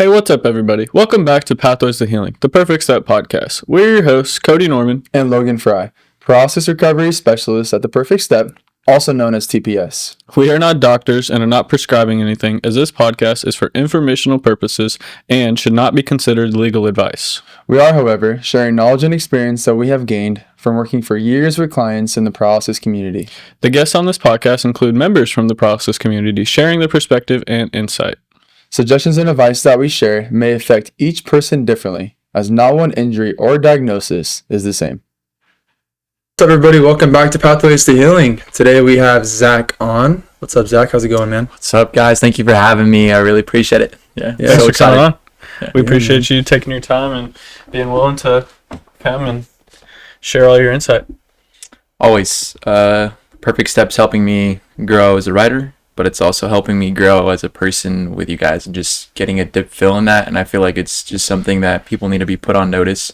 Hey, what's up, everybody? Welcome back to Pathways to Healing, the Perfect Step podcast. We're your hosts, Cody Norman and Logan Frye, paralysis recovery specialists at the Perfect Step, also known as TPS. We are not doctors and are not prescribing anything, as this podcast is for informational purposes and should not be considered legal advice. We are, however, sharing knowledge and experience that we have gained from working for years with clients in the paralysis community. The guests on this podcast include members from the paralysis community sharing their perspective and insight. Suggestions and advice that we share may affect each person differently, as not one injury or diagnosis is the same. What's up, everybody? Welcome back to Pathways to Healing. Today we have Zach on. What's up, Zach? How's it going, man? What's up, guys? Thank you for having me. I really appreciate it. Thanks so for coming on. We appreciate you taking your time and being willing to come and share all your insight. Always. Perfect Steps helping me grow as a writer, but it's also helping me grow as a person with you guys and just getting a dip feel in that. And I feel like it's just something that people need to be put on notice.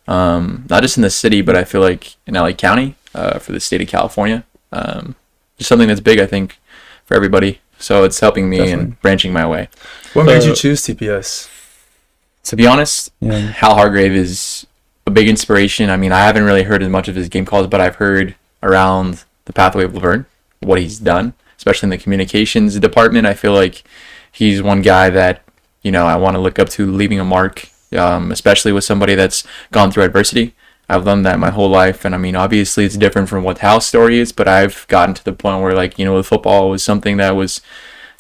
Not just in the city, but I feel like in LA County, for the state of California. Just something that's big, I think, for everybody. So it's helping me and branching my way. What made you choose TPS? To be honest, Hal Hargrave is a big inspiration. I mean, I haven't really heard as much of his game calls, but I've heard around the pathway of La Verne, what he's done, especially in the communications department. I feel like he's one guy that, I want to look up to, leaving a mark, especially with somebody that's gone through adversity. I've done that my whole life. And I mean, obviously it's different from what Hal's story is, but I've gotten to the point where with football was something that was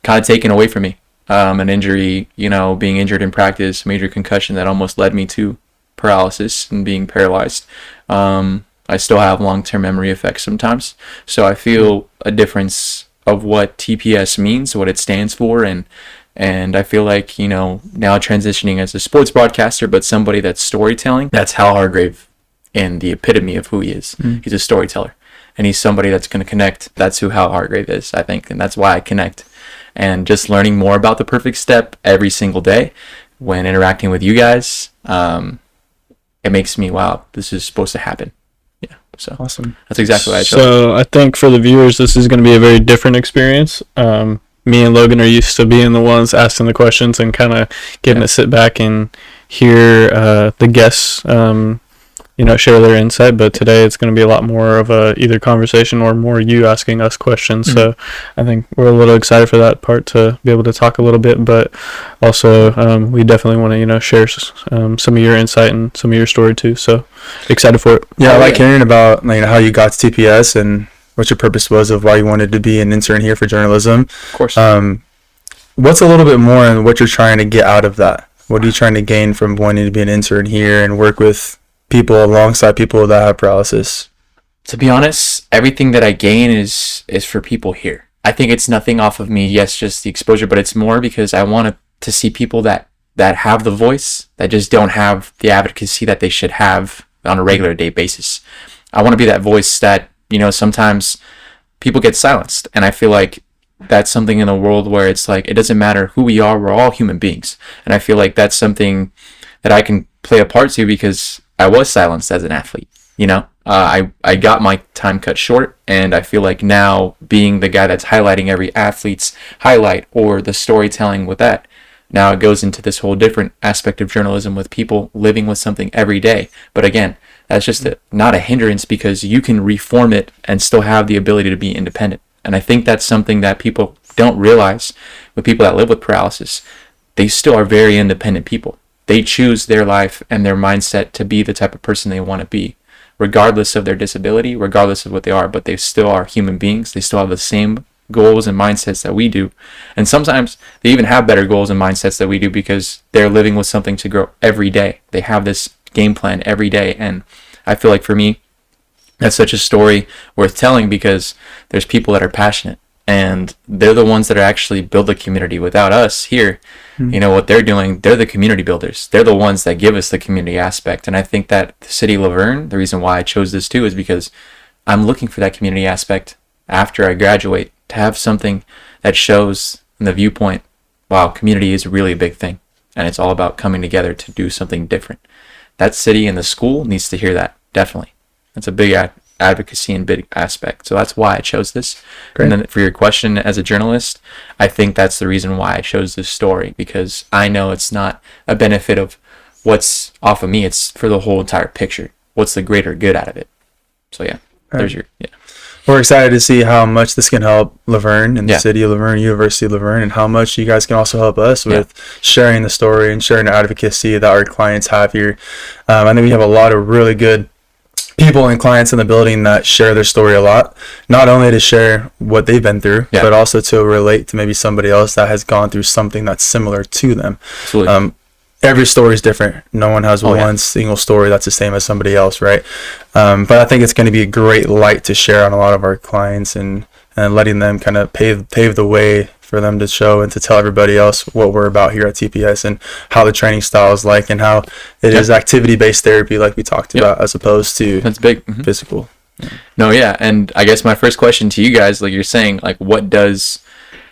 kind of taken away from me. An injury, being injured in practice, major concussion that almost led me to paralysis and being paralyzed. I still have long-term memory effects sometimes. So I feel a difference of what TPS means, what it stands for, and I feel like, now transitioning as a sports broadcaster, but somebody that's storytelling, that's Hal Hargrave and the epitome of who he is. He's a storyteller, and he's somebody that's going to connect. That's who Hal Hargrave is, I think, and that's why I connect. And just learning more about the Perfect Step every single day when interacting with you guys, it makes me, wow, this is supposed to happen. Yeah, so awesome. That's exactly what I chose. So I think for the viewers, this is going to be a very different experience. Me and Logan are used to being the ones asking the questions and kind of getting to sit back and hear the guests, share their insight. But today it's going to be a lot more of a either conversation or more you asking us questions. Mm-hmm. So I think we're a little excited for that part to be able to talk a little bit. But also we definitely want to share some of your insight and some of your story too. So excited for it. Yeah, I like hearing about how you got to TPS and what your purpose was of why you wanted to be an intern here for journalism. Of course. What's a little bit more on what you're trying to get out of that? What are you trying to gain from wanting to be an intern here and work with people alongside people that have paralysis? To be honest, everything that I gain is for people here. I think it's nothing off of me. Yes, just the exposure, but it's more because I want to see people that have the voice, that just don't have the advocacy that they should have on a regular day basis. I want to be that voice that, sometimes people get silenced. And I feel like that's something in a world where it's like, it doesn't matter who we are, we're all human beings. And I feel like that's something that I can play a part to because I was silenced as an athlete. I got my time cut short, and I feel like now being the guy that's highlighting every athlete's highlight or the storytelling with that, now it goes into this whole different aspect of journalism with people living with something every day. But again, that's just not a hindrance because you can reform it and still have the ability to be independent. And I think that's something that people don't realize with people that live with paralysis. They still are very independent people. They choose their life and their mindset to be the type of person they want to be, regardless of their disability, regardless of what they are, but they still are human beings. They still have the same goals and mindsets that we do. And sometimes they even have better goals and mindsets that we do because they're living with something to grow every day. They have this game plan every day. And I feel like for me, that's such a story worth telling because there's people that are passionate and they're the ones that are actually build the community. Without us here, what they're doing, they're the community builders. They're the ones that give us the community aspect. And I think that the city of La Verne, the reason why I chose this too is because I'm looking for that community aspect after I graduate to have something that shows in the viewpoint, wow, community is really a big thing. And it's all about coming together to do something different. That city and the school needs to hear that, definitely. That's a big advocacy and big aspect. So that's why I chose this. Great. And then for your question as a journalist, I think that's the reason why I chose this story, because I know it's not a benefit of what's off of me. It's for the whole entire picture. What's the greater good out of it? So yeah, there's your, yeah. We're excited to see how much this can help La Verne and the Yeah. city of La Verne, University of La Verne, and how much you guys can also help us with sharing the story and sharing the advocacy that our clients have here. I think we have a lot of really good people and clients in the building that share their story a lot, not only to share what they've been through, but also to relate to maybe somebody else that has gone through something that's similar to them. Absolutely. Every story is different. No one has one single story that's the same as somebody else, right? But I think it's going to be a great light to share on a lot of our clients, and letting them kind of pave the way for them to show and to tell everybody else what we're about here at TPS, and how the training style is like, and how it is activity-based therapy like we talked about, as opposed to that's big. physical. No, yeah. And I guess my first question to you guys, like you're saying, like, what does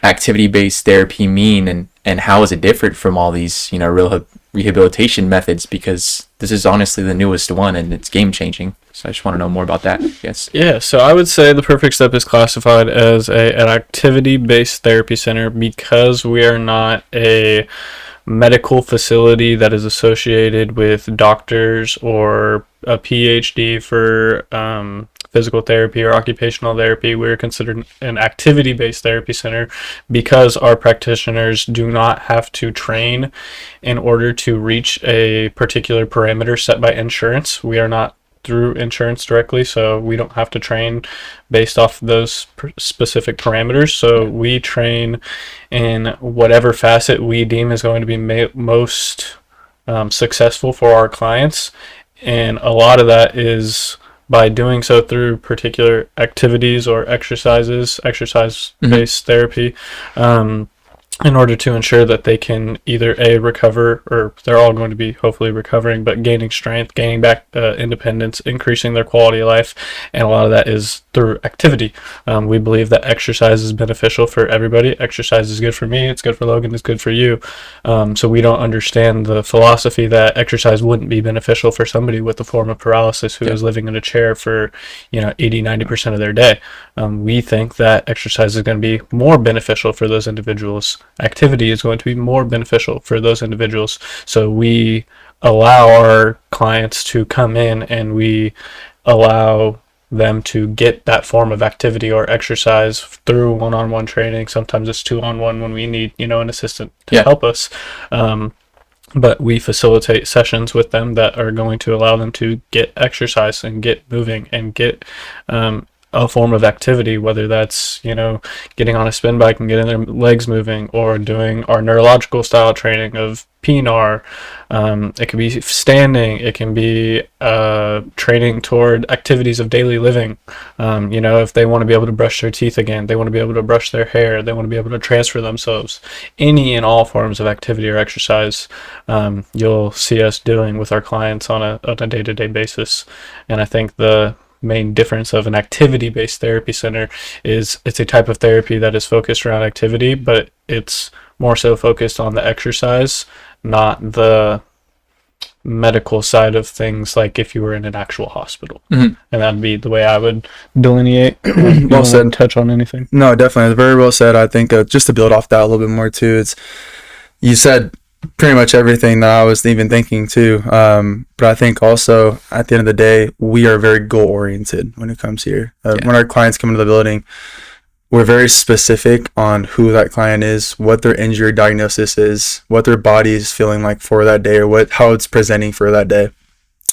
activity-based therapy mean, and how is it different from all these, real rehabilitation methods? Because this is honestly the newest one, and it's game-changing. So I just want to know more about that. Yes. Yeah, so I would say the Perfect Step is classified as an activity-based therapy center because we are not a medical facility that is associated with doctors or a PhD for physical therapy or occupational therapy. We're considered an activity-based therapy center because our practitioners do not have to train in order to reach a particular parameter set by insurance. We are not through insurance directly, so we don't have to train based off those specific parameters. So we train in whatever facet we deem is going to be most successful for our clients, and a lot of that is by doing so through particular activities or exercise-based therapy, in order to ensure that they can either recover, or they're all going to be hopefully recovering, but gaining strength, gaining back independence, increasing their quality of life, and a lot of that is through activity. We believe that exercise is beneficial for everybody. Exercise is good for me, it's good for Logan, it's good for you. So we don't understand the philosophy that exercise wouldn't be beneficial for somebody with a form of paralysis who is living in a chair for 80-90% of their day. We think that exercise is going to be more beneficial for those individuals. Activity is going to be more beneficial for those individuals. So we allow our clients to come in, and we allow them to get that form of activity or exercise through one-on-one training. Sometimes it's two-on-one when we need, an assistant to help us. But we facilitate sessions with them that are going to allow them to get exercise and get moving and get a form of activity, whether that's, getting on a spin bike and getting their legs moving, or doing our neurological style training of PNAR. It can be standing, it can be training toward activities of daily living. If they want to be able to brush their teeth again, they want to be able to brush their hair, they want to be able to transfer themselves. Any and all forms of activity or exercise you'll see us doing with our clients on a day-to-day basis. And I think the main difference of an activity-based therapy center is it's a type of therapy that is focused around activity, but it's more so focused on the exercise, not the medical side of things, like if you were in an actual hospital. And that'd be the way I would delineate. Well said. Touch on anything? No, definitely. Very well said. I think just to build off that a little bit more too, you said pretty much everything that I was even thinking too. But I think also at the end of the day, we are very goal oriented when it comes here. When our clients come into the building, we're very specific on who that client is, what their injury diagnosis is, what their body is feeling like for that day, or how it's presenting for that day.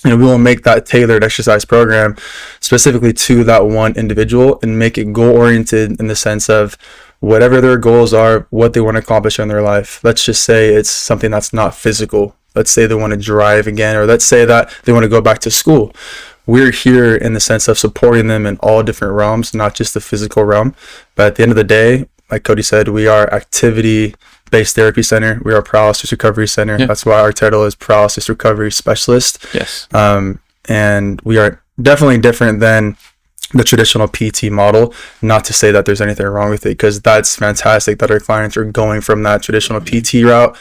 And we will make that tailored exercise program specifically to that one individual and make it goal oriented in the sense of whatever their goals are, what they want to accomplish in their life. Let's just say it's something that's not physical. Let's say they want to drive again, or let's say that they want to go back to school. We're here in the sense of supporting them in all different realms, not just the physical realm. But at the end of the day, like Cody said, we are activity-based therapy center. We are a paralysis recovery center. That's why our title is Paralysis Recovery Specialist. Yes. And we are definitely different than the traditional PT model. Not to say that there's anything wrong with it, because that's fantastic that our clients are going from that traditional PT route,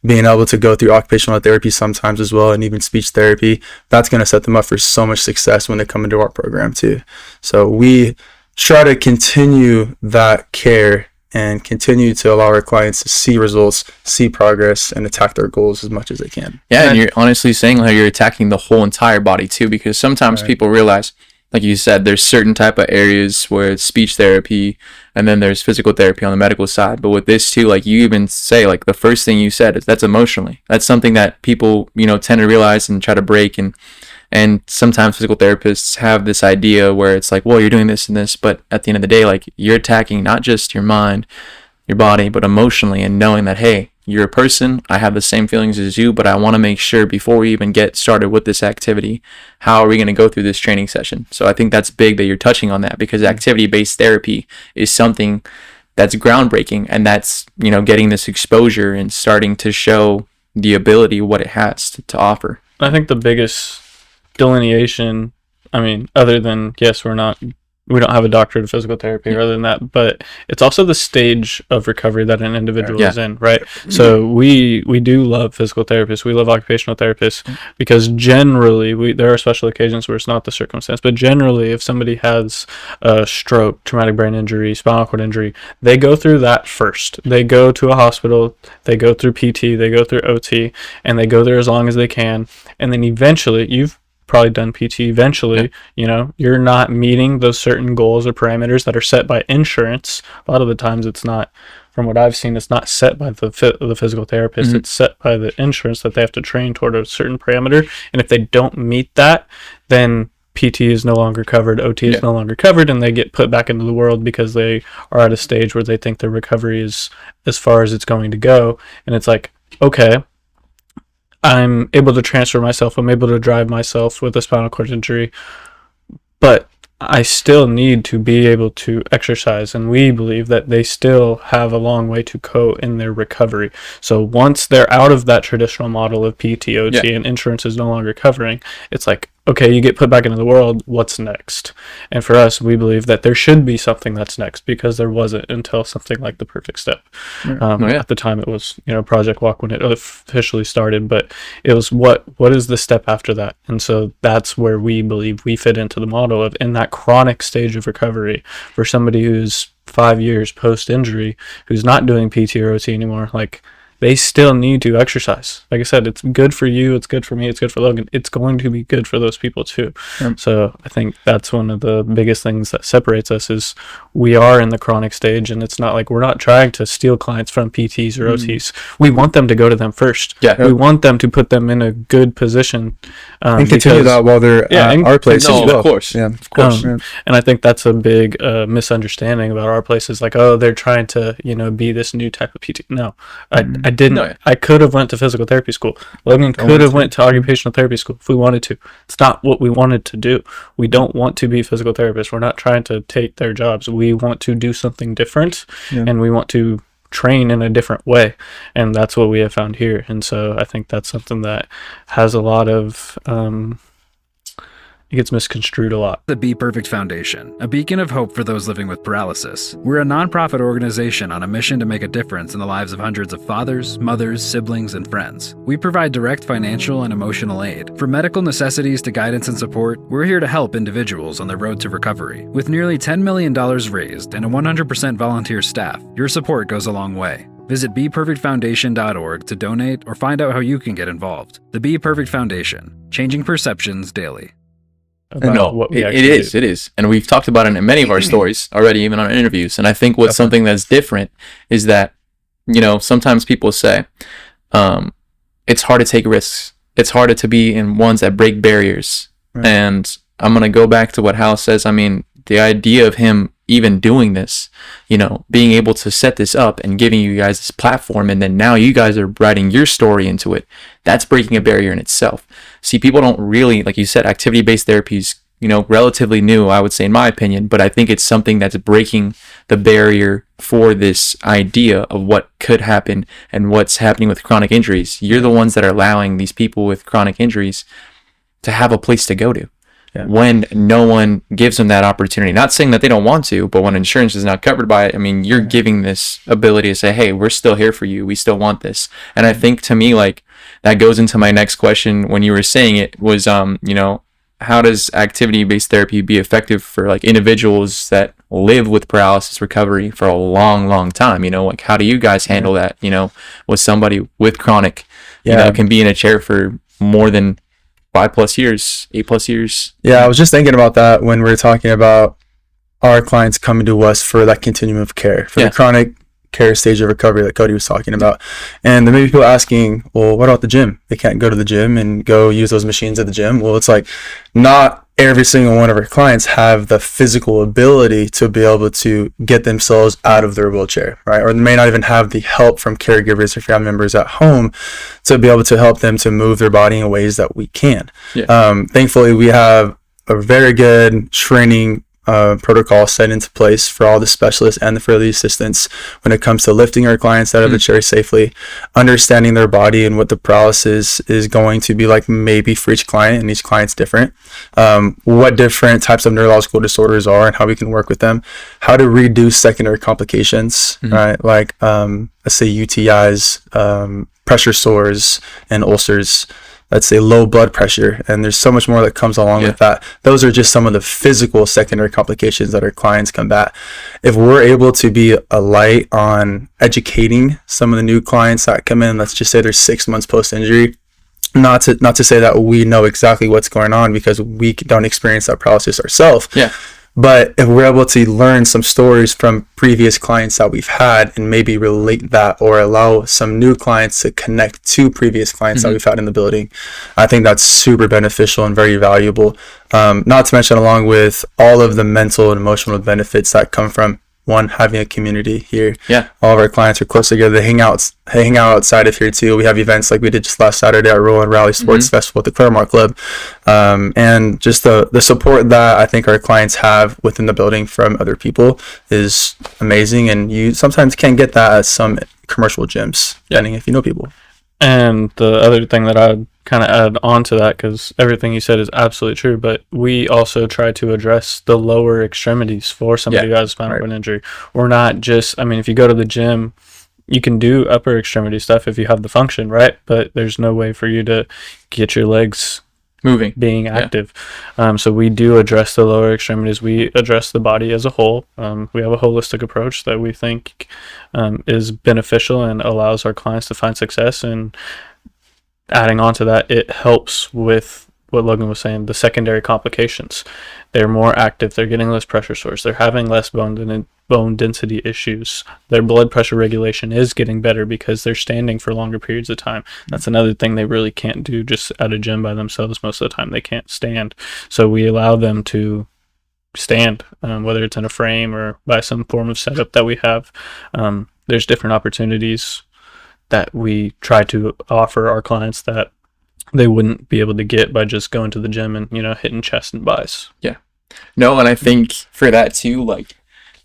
being able to go through occupational therapy sometimes as well, and even speech therapy, that's going to set them up for so much success when they come into our program too. So we try to continue that care and continue to allow our clients to see results, see progress, and attack their goals as much as they can. Yeah, and you're honestly saying how you're attacking the whole entire body too, because sometimes people realize, like you said, there's certain type of areas where it's speech therapy, and then there's physical therapy on the medical side. But with this too, like you even say, like the first thing you said is that's emotionally. That's something that people, tend to realize and try to break. And sometimes physical therapists have this idea where it's like, well, you're doing this and this, but at the end of the day, like you're attacking not just your mind, your body, but emotionally, and knowing that, hey, you're a person, I have the same feelings as you, but I want to make sure before we even get started with this activity, how are we going to go through this training session? So I think that's big that you're touching on that, because activity-based therapy is something that's groundbreaking, and that's, getting this exposure and starting to show the ability, what it has to offer. I think the biggest delineation, other than, yes, we don't have a doctorate of physical therapy or other than that, but it's also the stage of recovery that an individual is in, right? So we do love physical therapists, we love occupational therapists, because generally there are special occasions where it's not the circumstance, but generally if somebody has a stroke, traumatic brain injury, spinal cord injury, they go through that first. They go to a hospital, they go through PT, they go through OT, and they go there as long as they can, and then eventually you've probably done PT eventually, you're not meeting those certain goals or parameters that are set by insurance. A lot of the times it's not, from what I've seen, it's not set by the physical therapist. It's set by the insurance that they have to train toward a certain parameter. And if they don't meet that, then PT is no longer covered, OT is no longer covered, and they get put back into the world because they are at a stage where they think their recovery is as far as it's going to go. And it's like, okay, I'm able to transfer myself, I'm able to drive myself with a spinal cord injury, but I still need to be able to exercise, and we believe that they still have a long way to go in their recovery. So once they're out of that traditional model of PT, OT, and insurance is no longer covering, it's like, okay, you get put back into the world, what's next? And for us, we believe that there should be something that's next, because there wasn't until something like the Perfect Step. At the time it was, Project Walk when it officially started, but it was what is the step after that? And so that's where we believe we fit into the model of, in that chronic stage of recovery, for somebody who's 5 years post-injury, who's not doing PT or OT anymore, like, they still need to exercise. Like I said, it's good for you, it's good for me, it's good for Logan. It's going to be good for those people too. So I think that's one of the biggest things that separates us, is we are in the chronic stage, and it's not like we're not trying to steal clients from PTs or OTs. We want them to go to them first. We want them to put them in a good position. And continue that while they're at our place as well. Of course. And I think that's a big misunderstanding about our place, is like, oh, they're trying to, be this new type of PT. No, I didn't. No. I could have went to physical therapy school. Logan could have went to occupational therapy school if we wanted to. It's not what we wanted to do. We don't want to be physical therapists. We're not trying to take their jobs. We want to do something different, and we want to train in a different way, and that's what we have found here. And so I think that's something that has a lot of it gets misconstrued a lot. The Be Perfect Foundation, a beacon of hope for those living with paralysis. We're a nonprofit organization on a mission to make a difference in the lives of hundreds of fathers, mothers, siblings, and friends. We provide direct financial and emotional aid. From medical necessities to guidance and support, we're here to help individuals on their road to recovery. With nearly $10 million raised and a 100% volunteer staff, your support goes a long way. Visit BePerfectFoundation.org to donate or find out how you can get involved. The Be Perfect Foundation, changing perceptions daily. It is. And we've talked about it in many of our stories already, even on interviews. And I think what's something that's different is that, sometimes people say, it's hard to take risks. It's harder to be in ones that break barriers. Right. And I'm going to go back to what Hal says. The idea of him even doing this, being able to set this up and giving you guys this platform, and then now you guys are writing your story into it, that's breaking a barrier in itself. See, people don't really, like you said, activity-based therapy is, relatively new, I would say, in my opinion, but I think it's something that's breaking the barrier for this idea of what could happen and what's happening with chronic injuries. You're the ones that are allowing these people with chronic injuries to have a place to go to. when no one gives them that opportunity. Not saying that they don't want to, but when insurance is not covered by it, I mean, you're giving this ability to say, hey, we're still here for you. We still want this. And I think, to me, like, that goes into my next question when you were saying it was, how does activity-based therapy be effective for, like, individuals that live with paralysis recovery for a long, long time? Like, how do you guys handle that, with somebody with chronic, can be in a chair for more than 5+ years, 8+ years? Yeah, I was just thinking about that when we were talking about our clients coming to us for that continuum of care, for the chronic care stage of recovery that Cody was talking about. And there may be people asking, well, what about the gym? They can't go to the gym and go use those machines at the gym. Well, it's like, not every single one of our clients have the physical ability to be able to get themselves out of their wheelchair, right? Or they may not even have the help from caregivers or family members at home to be able to help them to move their body in ways that we can. Thankfully, we have a very good training protocol set into place for all the specialists and the Frye assistants when it comes to lifting our clients out of the chair safely, understanding their body and what the paralysis is going to be like, maybe for each client, and each client's different, what different types of neurological disorders are and how we can work with them, how to reduce secondary complications, right? Like, let's say UTIs, pressure sores and ulcers, let's say low blood pressure, and there's so much more that comes along with that. Those are just some of the physical secondary complications that our clients combat. If we're able to be a light on educating some of the new clients that come in, let's just say they're 6 months post-injury, not to say that we know exactly what's going on, because we don't experience that paralysis ourselves. But if we're able to learn some stories from previous clients that we've had and maybe relate that, or allow some new clients to connect to previous clients that we've had in the building, I think that's super beneficial and very valuable. Not to mention, along with all of the mental and emotional benefits that come from, one, having a community here. All of our clients are close together. They hang out outside of here too. We have events like we did just last Saturday at Roll and Rally Sports Festival at the Claremont Club. And just the support that I think our clients have within the building from other people is amazing. And you sometimes can't get that at some commercial gyms, depending if you know people. And the other thing that I'd kind of add on to that, because everything you said is absolutely true, but we also try to address the lower extremities for somebody who has spinal cord injury. We're not just, I mean, if you go to the gym, you can do upper extremity stuff if you have the function, right? But there's no way for you to get your legs moving, being active. So we do address the lower extremities. We address the body as a whole. We have a holistic approach that we think is beneficial and allows our clients to find success. And adding on to that, it helps with what Logan was saying, the secondary complications. They're more active. They're getting less pressure sores. They're having less bone density issues. Their blood pressure regulation is getting better because they're standing for longer periods of time. That's another thing they really can't do just at a gym by themselves. Most of the time they can't stand. So we allow them to stand, whether it's in a frame or by some form of setup that we have. There's different opportunities that we try to offer our clients that they wouldn't be able to get by just going to the gym and, hitting chest and buys. No, and I think for that too, like,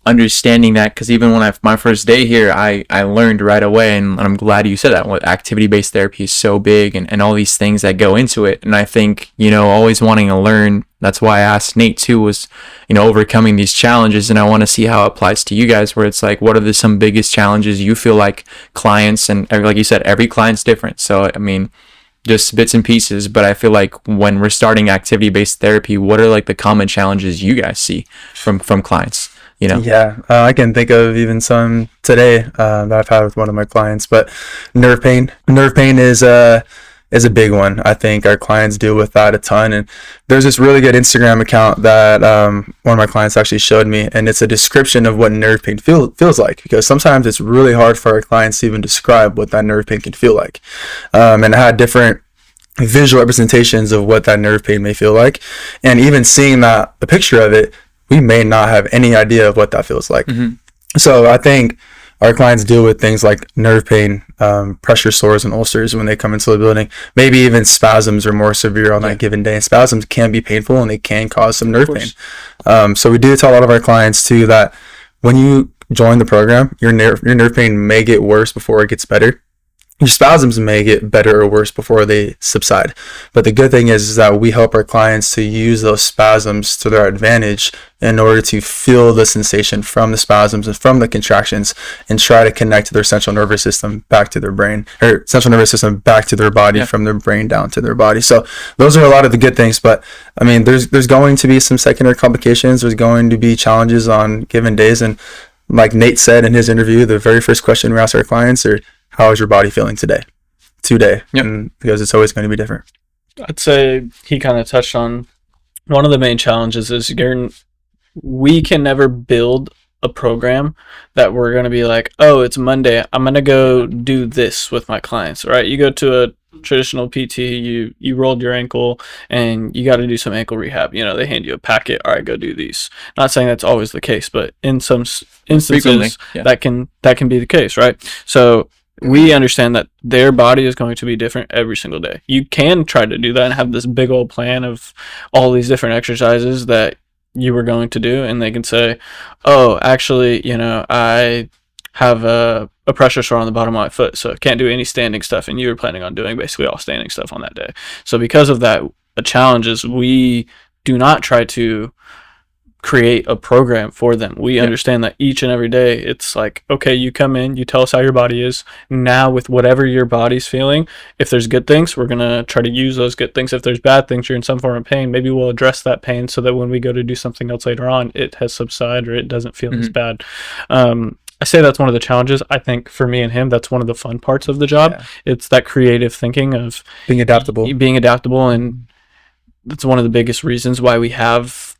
understanding that, because even when my first day here, I learned right away, and I'm glad you said that, what activity-based therapy is so big, and all these things that go into it. And I think, always wanting to learn, that's why I asked Nate too, was, overcoming these challenges. And I want to see how it applies to you guys, where it's like, what are some biggest challenges you feel like clients, and like you said, every client's different. So, I mean, just bits and pieces, but I feel like when we're starting activity-based therapy, what are like the common challenges you guys see from clients? I can think of even some today that I've had with one of my clients, but nerve pain is a big one. I think our clients deal with that a ton, and there's this really good Instagram account that one of my clients actually showed me, and it's a description of what nerve pain feels like, because sometimes it's really hard for our clients to even describe what that nerve pain can feel like, and I had different visual representations of what that nerve pain may feel like, and even seeing the picture of it, we may not have any idea of what that feels like. So I think our clients deal with things like nerve pain, pressure sores and ulcers when they come into the building. Maybe even spasms are more severe on that given day. And spasms can be painful, and they can cause some nerve pain. So we do tell a lot of our clients too that when you join the program, your nerve pain may get worse before it gets better. your spasms may get better or worse before they subside. But the good thing is that we help our clients to use those spasms to their advantage in order to feel the sensation from the spasms and from the contractions and try to connect their central nervous system back to their brain, or central nervous system back to their body, from their brain down to their body. So those are a lot of the good things. But I mean, there's going to be some secondary complications. There's going to be challenges on given days. And like Nate said in his interview, the very first question we ask our clients are, how is your body feeling today? Because it's always going to be different. I'd say he kind of touched on one of the main challenges is we can never build a program that we're going to be like, oh, it's Monday, I'm going to go do this with my clients, right? You go to a traditional PT, you rolled your ankle and you got to do some ankle rehab. They hand you a packet. All right, go do these. Not saying that's always the case, but in some instances that can be the case, right? So we understand that their body is going to be different every single day. You can try to do that and have this big old plan of all these different exercises that you were going to do, and they can say, oh, actually, I have a pressure sore on the bottom of my foot, so I can't do any standing stuff, and you were planning on doing basically all standing stuff on that day. So because of that, a challenge is we do not try to create a program for them. We understand that each and every day it's like, okay, you come in, you tell us how your body is. Now with whatever your body's feeling, if there's good things, we're going to try to use those good things. If there's bad things, you're in some form of pain, maybe we'll address that pain so that when we go to do something else later on, it has subsided or it doesn't feel as bad. I say that's one of the challenges. I think for me and him, that's one of the fun parts of the job. It's that creative thinking of being adaptable. And that's one of the biggest reasons why we have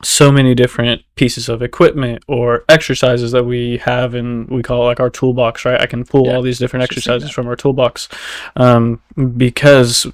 so many different pieces of equipment or exercises that we have, and we call it like our toolbox, right? I can pull all these different exercises from our toolbox because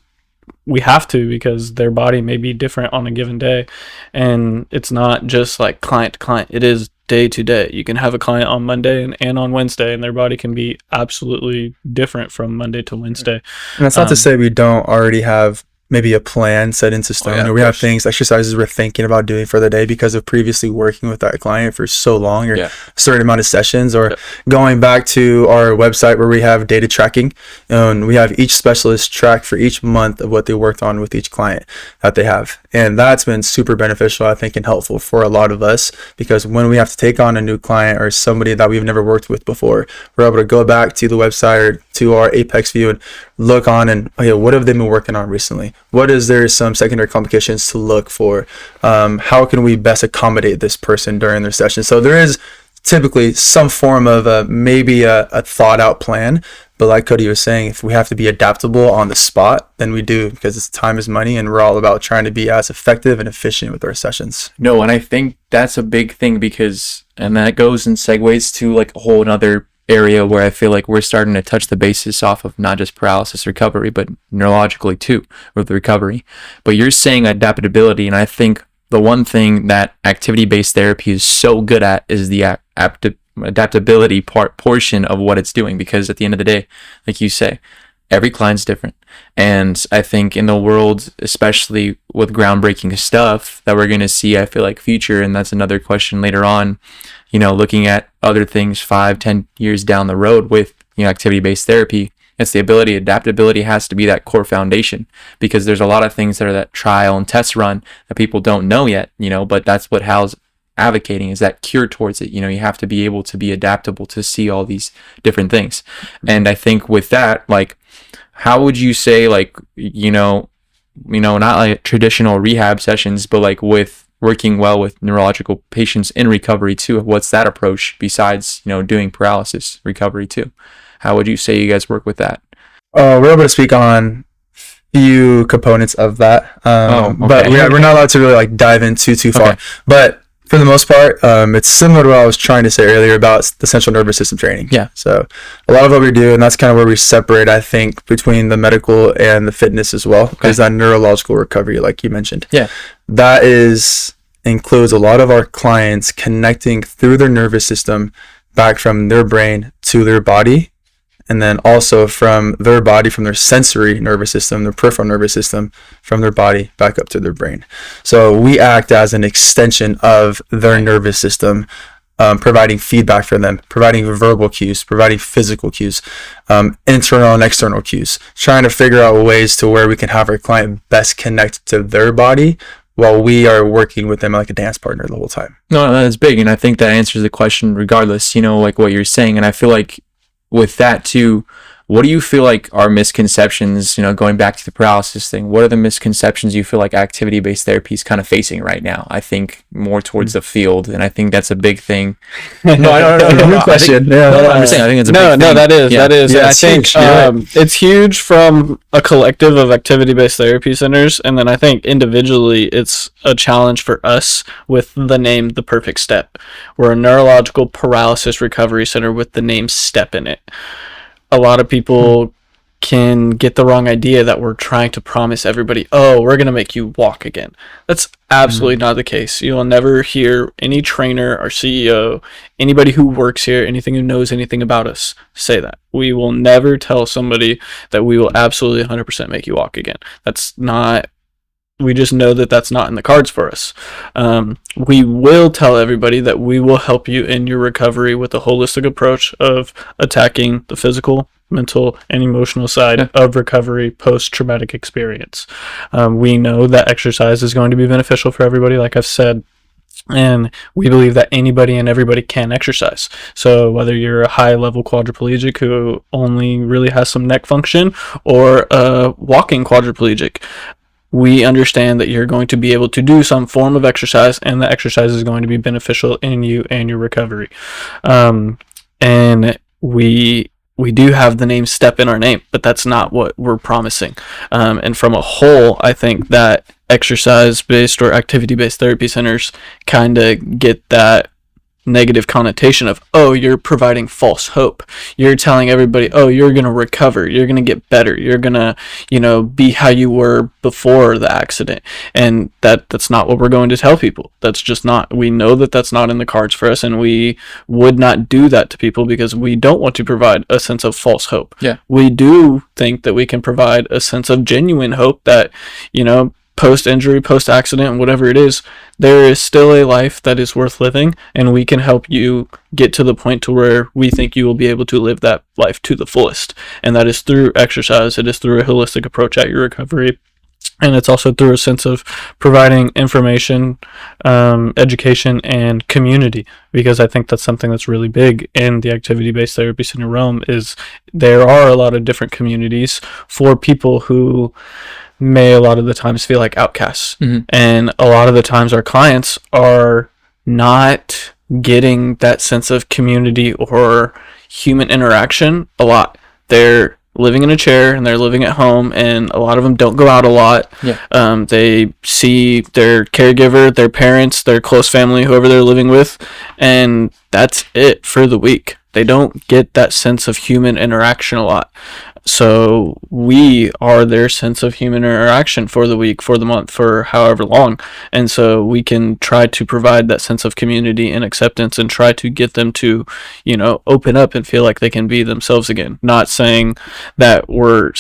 we have to, because their body may be different on a given day, and it's not just like client to client, it is day to day. You can have a client on Monday and on Wednesday, and their body can be absolutely different from Monday to Wednesday. And that's not to say we don't already have maybe a plan set into stone, or we have exercises we're thinking about doing for the day because of previously working with that client for so long, or a certain amount of sessions, or going back to our website where we have data tracking, and we have each specialist track for each month of what they worked on with each client that they have. And that's been super beneficial, I think, and helpful for a lot of us, because when we have to take on a new client or somebody that we've never worked with before, we're able to go back to the website or to our Apex view and look on and, okay, what have they been working on recently? What is there some secondary complications to look for? How can we best accommodate this person during their session? So there is typically some form of maybe a thought out plan, but like Cody was saying, if we have to be adaptable on the spot, then we do, because time is money, and we're all about trying to be as effective and efficient with our sessions. No, and I think that's a big thing, because, and that goes and segues to like a whole another area where I feel like we're starting to touch the basis off of not just paralysis recovery, but neurologically too with recovery. But you're saying adaptability, and I think the one thing that activity-based therapy is so good at is the adaptability portion of what it's doing, because at the end of the day, like you say, every client's different. And I think in the world, especially with groundbreaking stuff that we're going to see, I feel like future, and that's another question later on, looking at other things 5-10 years down the road with, activity-based therapy, it's the adaptability has to be that core foundation, because there's a lot of things that are that trial and test run that people don't know yet, but that's what Hal's advocating, is that cure towards it. You have to be able to be adaptable to see all these different things. And I think with that, like, how would you say, like, not like traditional rehab sessions, but like with working well with neurological patients in recovery too, what's that approach besides, doing paralysis recovery too? How would you say you guys work with that? We're able to speak on few components of that, but we're not allowed to really like dive in too far. But for the most part, it's similar to what I was trying to say earlier about the central nervous system training. Yeah. So a lot of what we do, and that's kind of where we separate, I think, between the medical and the fitness as well, because that neurological recovery, like you mentioned, that includes a lot of our clients connecting through their nervous system back from their brain to their body, and then also from their body, from their sensory nervous system, their peripheral nervous system, from their body back up to their brain. So we act as an extension of their nervous system providing feedback for them, providing verbal cues, providing physical cues, internal and external cues, trying to figure out ways to where we can have our client best connect to their body while we are working with them like a dance partner the whole time. No, that's big. And I think that answers the question regardless, like what you're saying. And I feel like with that too, what do you feel like are misconceptions, going back to the paralysis thing? What are the misconceptions you feel like activity-based therapy is kind of facing right now? I think more towards the field, and I think that's a big thing. No, Good question. I'm saying I think it's a big thing. No, that is. Yeah, I think it's huge from a collective of activity-based therapy centers, and then I think individually it's a challenge for us with the name The Perfect Step. We're a neurological paralysis recovery center with the name STEP in it. A lot of people can get the wrong idea that we're trying to promise everybody, oh, we're going to make you walk again. That's absolutely not the case. You'll never hear any trainer or CEO, anybody who works here, anything who knows anything about us, say that. We will never tell somebody that we will absolutely 100% make you walk again. That's not... We just know that that's not in the cards for us. We will tell everybody that we will help you in your recovery with a holistic approach of attacking the physical, mental, and emotional side of recovery post-traumatic experience. We know that exercise is going to be beneficial for everybody, like I've said. And we believe that anybody and everybody can exercise. So whether you're a high-level quadriplegic who only really has some neck function or a walking quadriplegic, we understand that you're going to be able to do some form of exercise, and the exercise is going to be beneficial in you and your recovery. And we do have the name STEP in our name, but that's not what we're promising. And from a whole, I think that exercise-based or activity-based therapy centers kind of get that negative connotation of, oh, you're providing false hope. You're telling everybody, oh, you're going to recover. You're going to get better. You're going to, be how you were before the accident. And that's not what we're going to tell people. That's just not. We know that that's not in the cards for us, and we would not do that to people because we don't want to provide a sense of false hope. Yeah. We do think that we can provide a sense of genuine hope that, post-injury, post-accident, whatever it is, there is still a life that is worth living, and we can help you get to the point to where we think you will be able to live that life to the fullest. And that is through exercise. It is through a holistic approach at your recovery. And it's also through a sense of providing information, education, and community, because I think that's something that's really big in the activity-based therapy center realm. Is there are a lot of different communities for people who may a lot of the times feel like outcasts. Mm-hmm. And a lot of the times our clients are not getting that sense of community or human interaction a lot. They're living in a chair and they're living at home, and a lot of them don't go out a lot. Yeah. They see their caregiver, their parents, their close family, whoever they're living with, and that's it for the week. They don't get that sense of human interaction a lot. So we are their sense of human interaction for the week, for the month, for however long. And so we can try to provide that sense of community and acceptance and try to get them to, open up and feel like they can be themselves again. Not saying that we're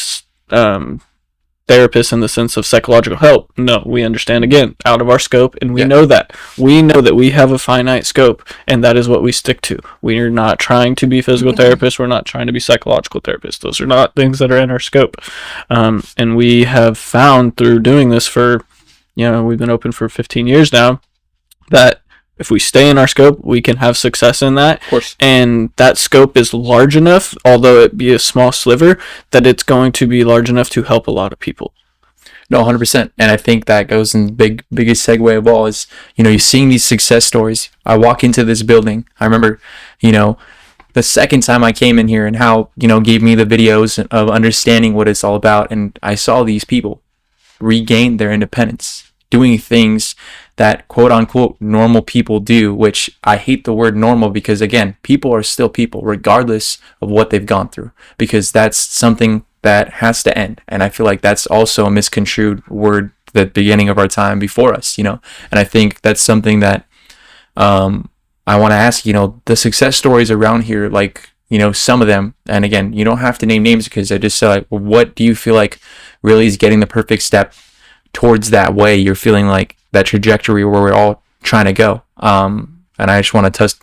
therapists in the sense of psychological help. No, we understand, again, out of our scope, and we know that. We know that we have a finite scope, and that is what we stick to. We are not trying to be physical therapists. We're not trying to be psychological therapists. Those are not things that are in our scope. And we have found through doing this for, we've been open for 15 years now, that if we stay in our scope, we can have success in that. Of course. And that scope is large enough, although it be a small sliver, that it's going to be large enough to help a lot of people. No, 100%. And I think that goes in the biggest segue of all is, you're seeing these success stories. I walk into this building. I remember, the second time I came in here and how, gave me the videos of understanding what it's all about. And I saw these people regain their independence, doing things that quote unquote normal people do, which I hate the word normal because, again, people are still people regardless of what they've gone through, because that's something that has to end. And I feel like that's also a misconstrued word at the beginning of our time before us, And I think that's something that I want to ask, the success stories around here, like, some of them, and again, you don't have to name names because I just like, what do you feel like really is getting the perfect step towards that way you're feeling like that trajectory where we're all trying to go? And I just want to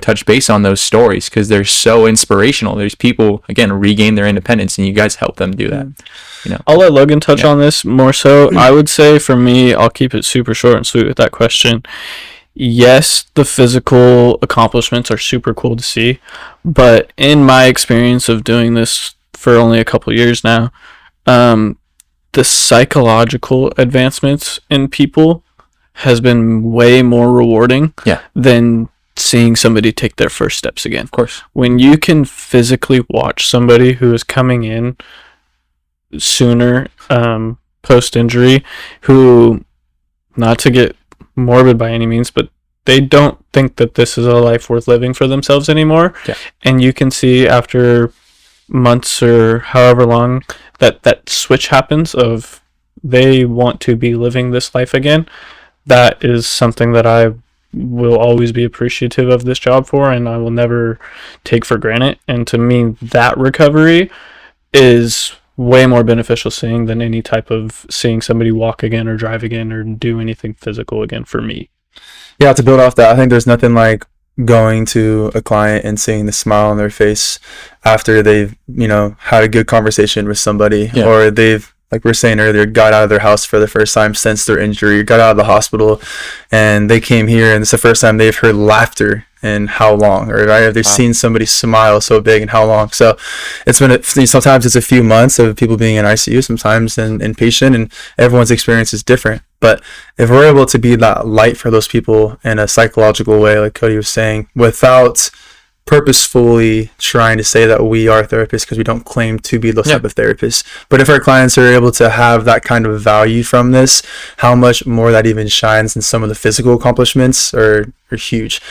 touch base on those stories because they're so inspirational. There's people, again, regain their independence, and you guys help them do that. I'll let Logan touch on this more so. I would say for me, I'll keep it super short and sweet with that question. Yes, the physical accomplishments are super cool to see, but in my experience of doing this for only a couple years now, the psychological advancements in people has been way more rewarding than seeing somebody take their first steps again. Of course. When you can physically watch somebody who is coming in sooner post-injury, who, not to get morbid by any means, but they don't think that this is a life worth living for themselves anymore. Yeah. And you can see after months or however long that switch happens of they want to be living this life again. That is something that I will always be appreciative of this job for, and I will never take for granted. And to me, that recovery is way more beneficial seeing than any type of seeing somebody walk again or drive again or do anything physical again for me. Yeah, to build off that, I think there's nothing like going to a client and seeing the smile on their face after they've, had a good conversation with somebody, or they've, like we were saying earlier, got out of their house for the first time since their injury, got out of the hospital, and they came here, and it's the first time they've heard laughter in how long, or right? They've seen somebody smile so big in how long. So it's been sometimes it's a few months of people being in ICU, sometimes inpatient, and everyone's experience is different. But if we're able to be that light for those people in a psychological way, like Cody was saying, without purposefully trying to say that we are therapists, because we don't claim to be those type of therapists, but if our clients are able to have that kind of value from this, how much more that even shines in some of the physical accomplishments are huge.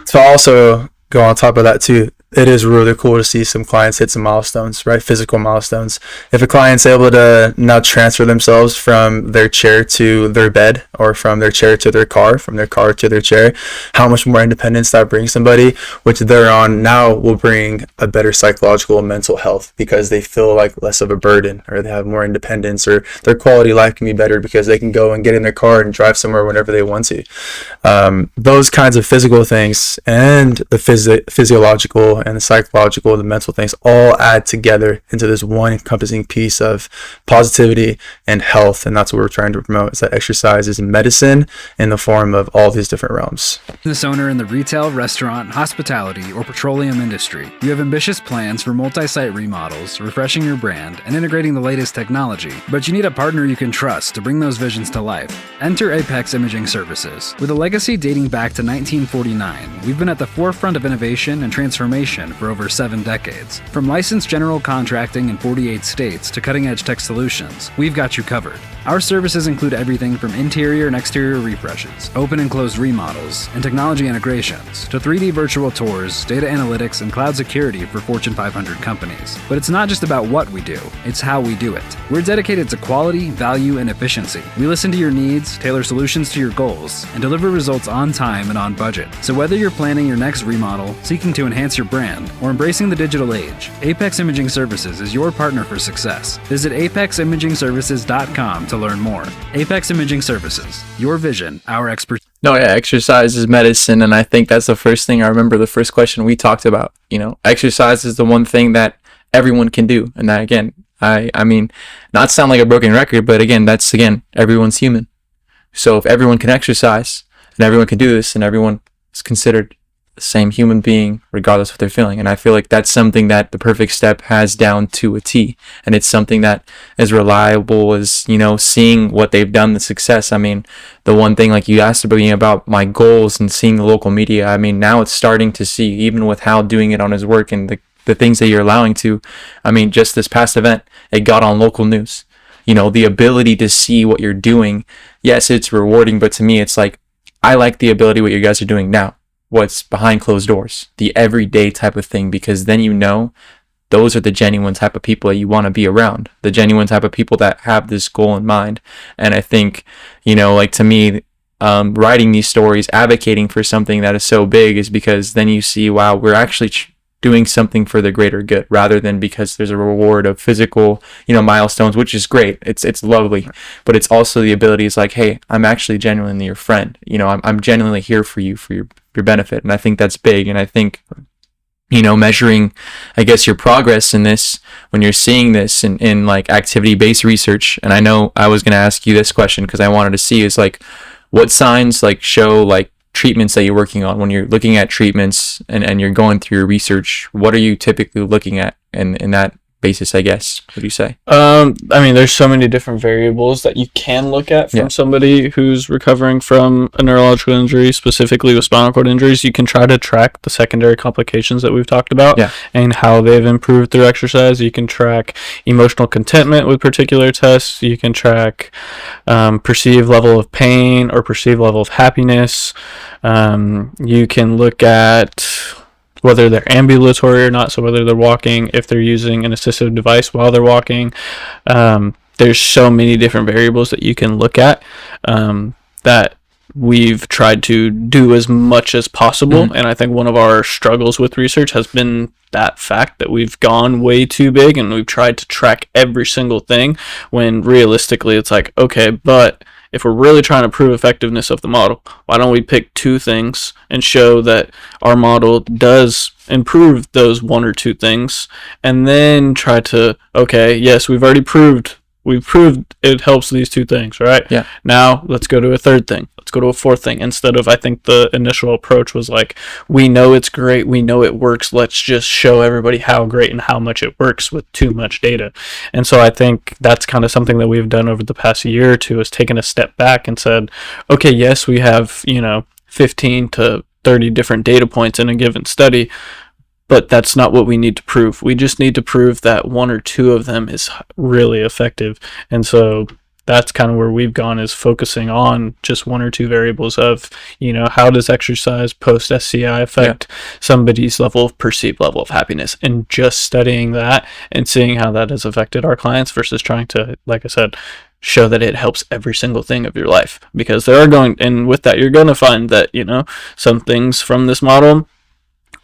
To also go on top of that too, it is really cool to see some clients hit some milestones, right? Physical milestones. If a client's able to now transfer themselves from their chair to their bed, or from their chair to their car, from their car to their chair, how much more independence that brings somebody, which they're on now, will bring a better psychological and mental health because they feel like less of a burden, or they have more independence, or their quality of life can be better because they can go and get in their car and drive somewhere whenever they want to. Those kinds of physical things and the physiological and the psychological, the mental things, all add together into this one encompassing piece of positivity and health. And that's what we're trying to promote, is that exercise is medicine in the form of all these different realms. Business owner in the retail, restaurant, hospitality, or petroleum industry, you have ambitious plans for multi-site remodels, refreshing your brand, and integrating the latest technology, but you need a partner you can trust to bring those visions to life. Enter Apex Imaging Services. With a legacy dating back to 1949, we've been at the forefront of innovation and transformation for over 7 decades. From licensed general contracting in 48 states to cutting-edge tech solutions, we've got you covered. Our services include everything from interior and exterior refreshes, open and closed remodels, and technology integrations, to 3D virtual tours, data analytics, and cloud security for Fortune 500 companies. But it's not just about what we do, it's how we do it. We're dedicated to quality, value, and efficiency. We listen to your needs, tailor solutions to your goals, and deliver results on time and on budget. So whether you're planning your next remodel, seeking to enhance your brand, or embracing the digital age, Apex Imaging Services is your partner for success. Visit apeximagingservices.com to learn more. Apex Imaging Services, your vision, our expertise. No, yeah, exercise is medicine, and I think that's the first thing I remember, the first question we talked about. Exercise is the one thing that everyone can do, and that, again, I mean, not sound like a broken record, but again, everyone's human. So if everyone can exercise, and everyone can do this, and everyone is considered the same human being regardless of what they're feeling. And I feel like that's something that the Perfect Step has down to a T, and it's something that is reliable as seeing what they've done, the success. I mean, the one thing, like you asked about my goals and seeing the local media, I mean, now it's starting to see, even with Hal doing it on his work and the things that you're allowing to, I mean, just this past event, it got on local news. The ability to see what you're doing, yes, it's rewarding, but to me it's like, I like the ability what you guys are doing now, what's behind closed doors, the everyday type of thing, because then those are the genuine type of people that you want to be around, the genuine type of people that have this goal in mind. And I think, like to me, writing these stories, advocating for something that is so big, is because then you see, wow, we're actually doing something for the greater good rather than because there's a reward of physical, milestones, which is great. It's lovely, but it's also the ability is like, hey, I'm actually genuinely your friend. I'm genuinely here for you, for your benefit. And I think that's big. And I think, measuring, I guess, your progress in this, when you're seeing this in like activity-based research. And I know I was going to ask you this question because I wanted to see is like, what signs like show like treatments that you're working on when you're looking at treatments and you're going through your research. What are you typically looking at in that basis, I guess? What do you say? There's so many different variables that you can look at from somebody who's recovering from a neurological injury, specifically with spinal cord injuries. You can try to track the secondary complications that we've talked about and how they've improved through exercise. You can track emotional contentment with particular tests. You can track perceived level of pain or perceived level of happiness. You can look at whether they're ambulatory or not, so whether they're walking, if they're using an assistive device while they're walking. There's so many different variables that you can look at that we've tried to do as much as possible. And I think one of our struggles with research has been that fact that we've gone way too big and we've tried to track every single thing when realistically it's like, okay, but if we're really trying to prove effectiveness of the model, why don't we pick two things and show that our model does improve those one or two things, and then try to, okay, yes, we've proved it helps these two things, right? Yeah. Now let's go to a third thing. Let's go to a fourth thing. Instead of, I think the initial approach was like, we know it's great, we know it works, let's just show everybody how great and how much it works with too much data. And so I think that's kind of something that we've done over the past year or two, is taken a step back and said, okay, yes, we have, 15 to 30 different data points in a given study, but that's not what we need to prove. We just need to prove that one or two of them is really effective. And so that's kind of where we've gone, is focusing on just one or two variables of, how does exercise post SCI affect somebody's perceived level of happiness, and just studying that and seeing how that has affected our clients versus trying to, like I said, show that it helps every single thing of your life. Because and with that, you're going to find that, some things from this model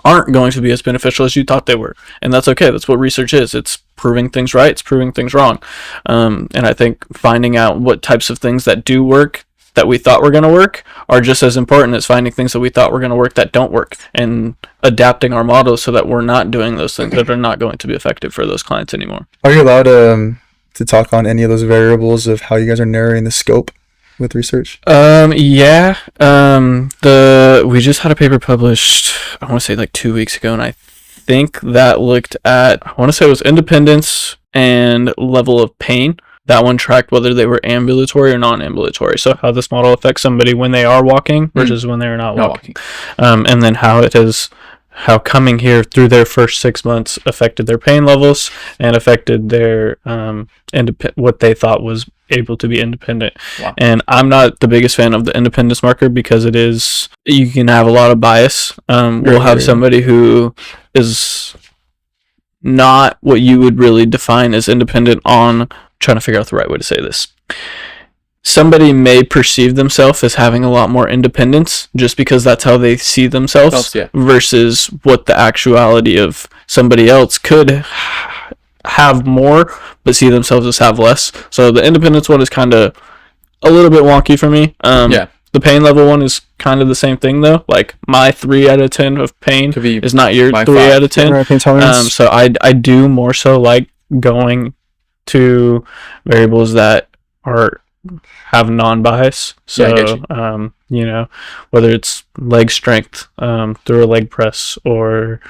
aren't going to be as beneficial as you thought they were. And that's okay. That's what research is. It's proving things right. It's proving things wrong. And I think finding out what types of things that do work that we thought were going to work are just as important as finding things that we thought were going to work that don't work, and adapting our models so that we're not doing those things that are not going to be effective for those clients anymore. Are you allowed to talk on any of those variables of how you guys are narrowing the scope with research? We just had a paper published, I want to say like 2 weeks ago, and I think that looked at, I want to say it was independence and level of pain. That one tracked whether they were ambulatory or non-ambulatory. So how this model affects somebody when they are walking versus when they're not walking. And then how coming here through their first 6 months affected their pain levels and affected their what they thought was able to be independent. Wow. And I'm not the biggest fan of the independence marker because you can have a lot of bias. We'll have somebody who is not what you would really define as independent on, trying to figure out the right way to say this. Somebody may perceive themselves as having a lot more independence just because that's how they see themselves versus what the actuality of somebody else could have more but see themselves as have less. So the independence one is kind of a little bit wonky for me. The pain level one is kind of the same thing though. Like my 3 out of 10 of pain is not your 3 out of 10. So I do more so like going to variables that have non-bias. So whether it's leg strength through a leg press, or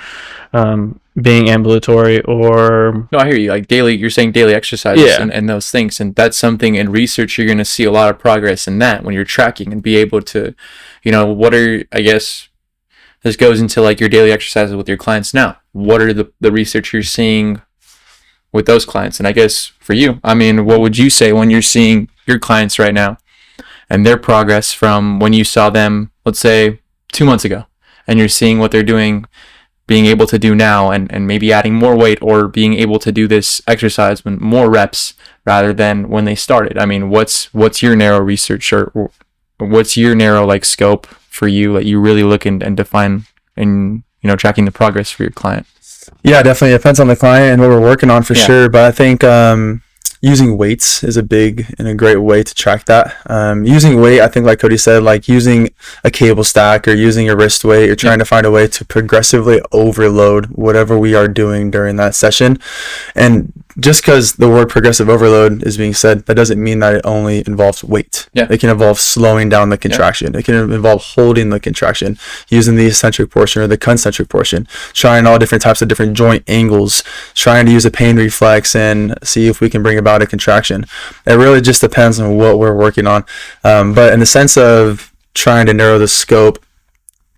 being ambulatory, or I hear you, like you're saying daily exercises and those things, and that's something in research you're going to see a lot of progress in that when you're tracking and be able to, what are, I guess this goes into like your daily exercises with your clients now. What are the research you're seeing with those clients? And I guess for you, what would you say when you're seeing your clients right now and their progress from when you saw them, let's say 2 months ago, and you're seeing what they're doing, being able to do now, and maybe adding more weight or being able to do this exercise with more reps rather than when they started? What's your narrow research, or what's your narrow like scope for you that you really look and define and tracking the progress for your client? Yeah, definitely. It depends on the client and what we're working on for Yeah. sure. But I think using weights is a big and a great way to track that. Using weight, I think, like Cody said, like using a cable stack or using a wrist weight, you're trying to find a way to progressively overload whatever we are doing during that session. And just because the word progressive overload is being said, that doesn't mean that it only involves weight. Yeah. It can involve slowing down the contraction. It can involve holding the contraction, using the eccentric portion or the concentric portion, trying all different types of different joint angles, trying to use a pain reflex and see if we can bring about a contraction. It really just depends on what we're working on. But in the sense of trying to narrow the scope,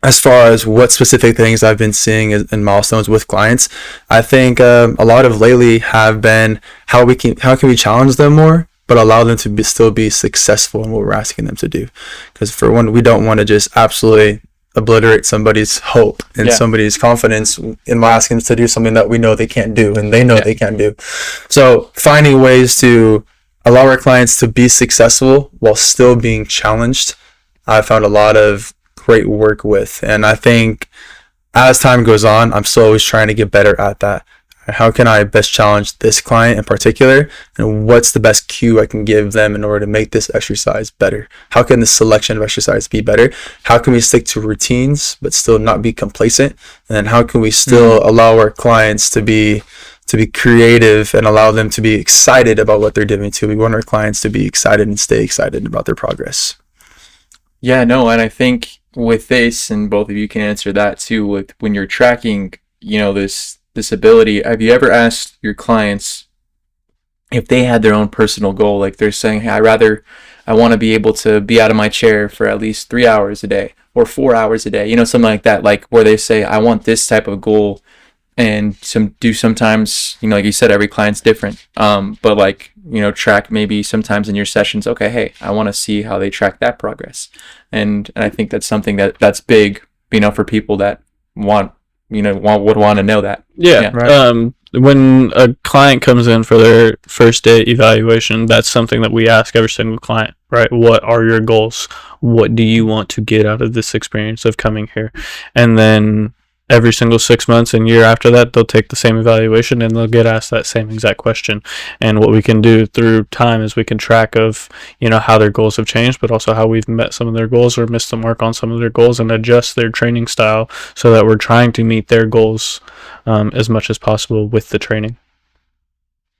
as far as what specific things I've been seeing in milestones with clients, I think a lot of lately have been how can we challenge them more, but allow them to still be successful in what we're asking them to do. Because for one, we don't want to just absolutely obliterate somebody's hope and somebody's confidence in asking them to do something that we know they can't do and they know they can't do. So finding ways to allow our clients to be successful while still being challenged, I found a lot of great work with. And I think as time goes on, I'm still always trying to get better at that. How can I best challenge this client in particular? And what's the best cue I can give them in order to make this exercise better? How can the selection of exercise be better? How can we stick to routines but still not be complacent? And then how can we still allow our clients to be creative and allow them to be excited about what they're doing too? We want our clients to be excited and stay excited about their progress. Yeah, no, and I think with this, and both of you can answer that too, with when you're tracking, this ability, have you ever asked your clients if they had their own personal goal? Like they're saying, hey, I want to be able to be out of my chair for at least 3 hours a day or 4 hours a day, something like that, like where they say, I want this type of goal. And sometimes, like you said, every client's different. But like, track maybe sometimes in your sessions, okay, hey, I want to see how they track that progress. And I think that's something that's big, for people that would want to know that. Yeah. Right. When a client comes in for their first day evaluation, that's something that we ask every single client, right? What are your goals? What do you want to get out of this experience of coming here? And then every single 6 months and year after that, they'll take the same evaluation and they'll get asked that same exact question. And what we can do through time is we can track of, how their goals have changed, but also how we've met some of their goals or missed the mark on some of their goals and adjust their training style so that we're trying to meet their goals as much as possible with the training.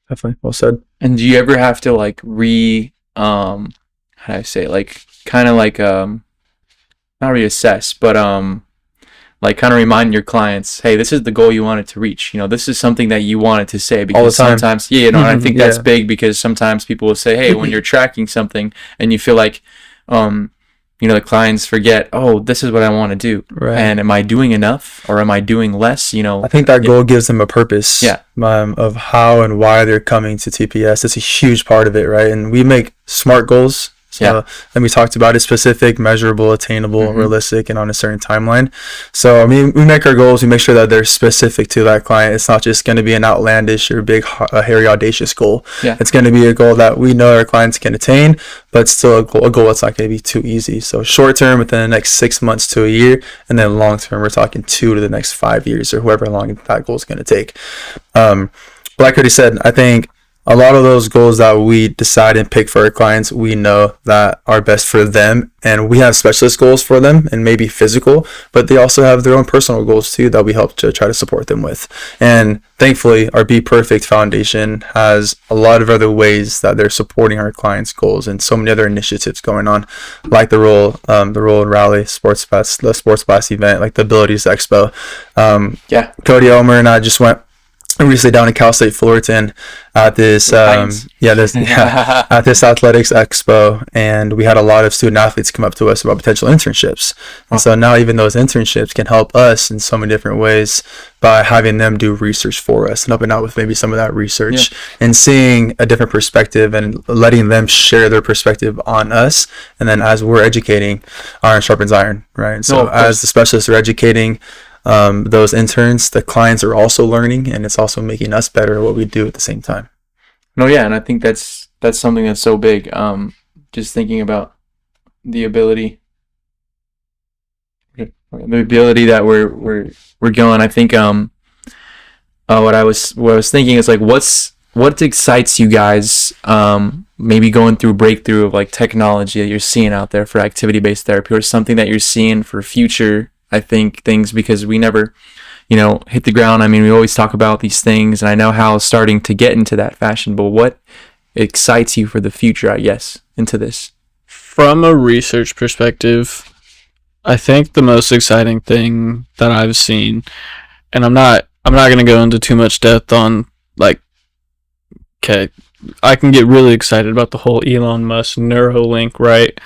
Definitely. Well said. And do you ever have to like how do I say it? Like kind of like not reassess, but like kind of remind your clients, hey, this is the goal you wanted to reach. This is something that you wanted to say, because all the time. Sometimes, and I think that's big, because sometimes people will say, hey, when you're tracking something and you feel like, the clients forget, oh, this is what I want to do. Right. And am I doing enough or am I doing less? I think that goal gives them a purpose of how and why they're coming to TPS. It's a huge part of it, right? And we make SMART goals. So, and we talked about it: specific, measurable, attainable, realistic, and on a certain timeline. So, we make our goals, we make sure that they're specific to that client. It's not just going to be an outlandish or big, hairy, audacious goal. Yeah. It's going to be a goal that we know our clients can attain, but still a goal that's not going to be too easy. So, short term, within the next 6 months to a year, and then long term, we're talking 2 to the next 5 years, or however long that goal is going to take. Like Cody said, I think a lot of those goals that we decide and pick for our clients, we know that are best for them, and we have specialist goals for them and maybe physical, but they also have their own personal goals too that we help to try to support them with. And thankfully, our Be Perfect Foundation has a lot of other ways that they're supporting our clients' goals, and so many other initiatives going on, like the Roll and Rally Sports Pass, the Sports Pass event, like the Abilities Expo. Cody, Elmer, and I just went recently down in Cal State Fullerton at this at this athletics expo, and we had a lot of student athletes come up to us about potential internships. And so now even those internships can help us in so many different ways by having them do research for us and helping out with maybe some of that research and seeing a different perspective and letting them share their perspective on us. And then as we're educating, iron sharpens iron, right? And so as the specialists are educating those interns, the clients are also learning, and it's also making us better at what we do at the same time. No, yeah, and I think that's something that's so big. Just thinking about the ability that we're going. I think what I was thinking is like, what excites you guys, maybe going through breakthrough of like technology that you're seeing out there for activity-based therapy, or something that you're seeing for future, I think, things, because we never, hit the ground. I mean, we always talk about these things, and I know how it's starting to get into that fashion, but what excites you for the future, I guess, into this? From a research perspective, I think the most exciting thing that I've seen, and I'm not going to go into too much depth on, like, okay, I can get really excited about the whole Elon Musk Neuralink, right?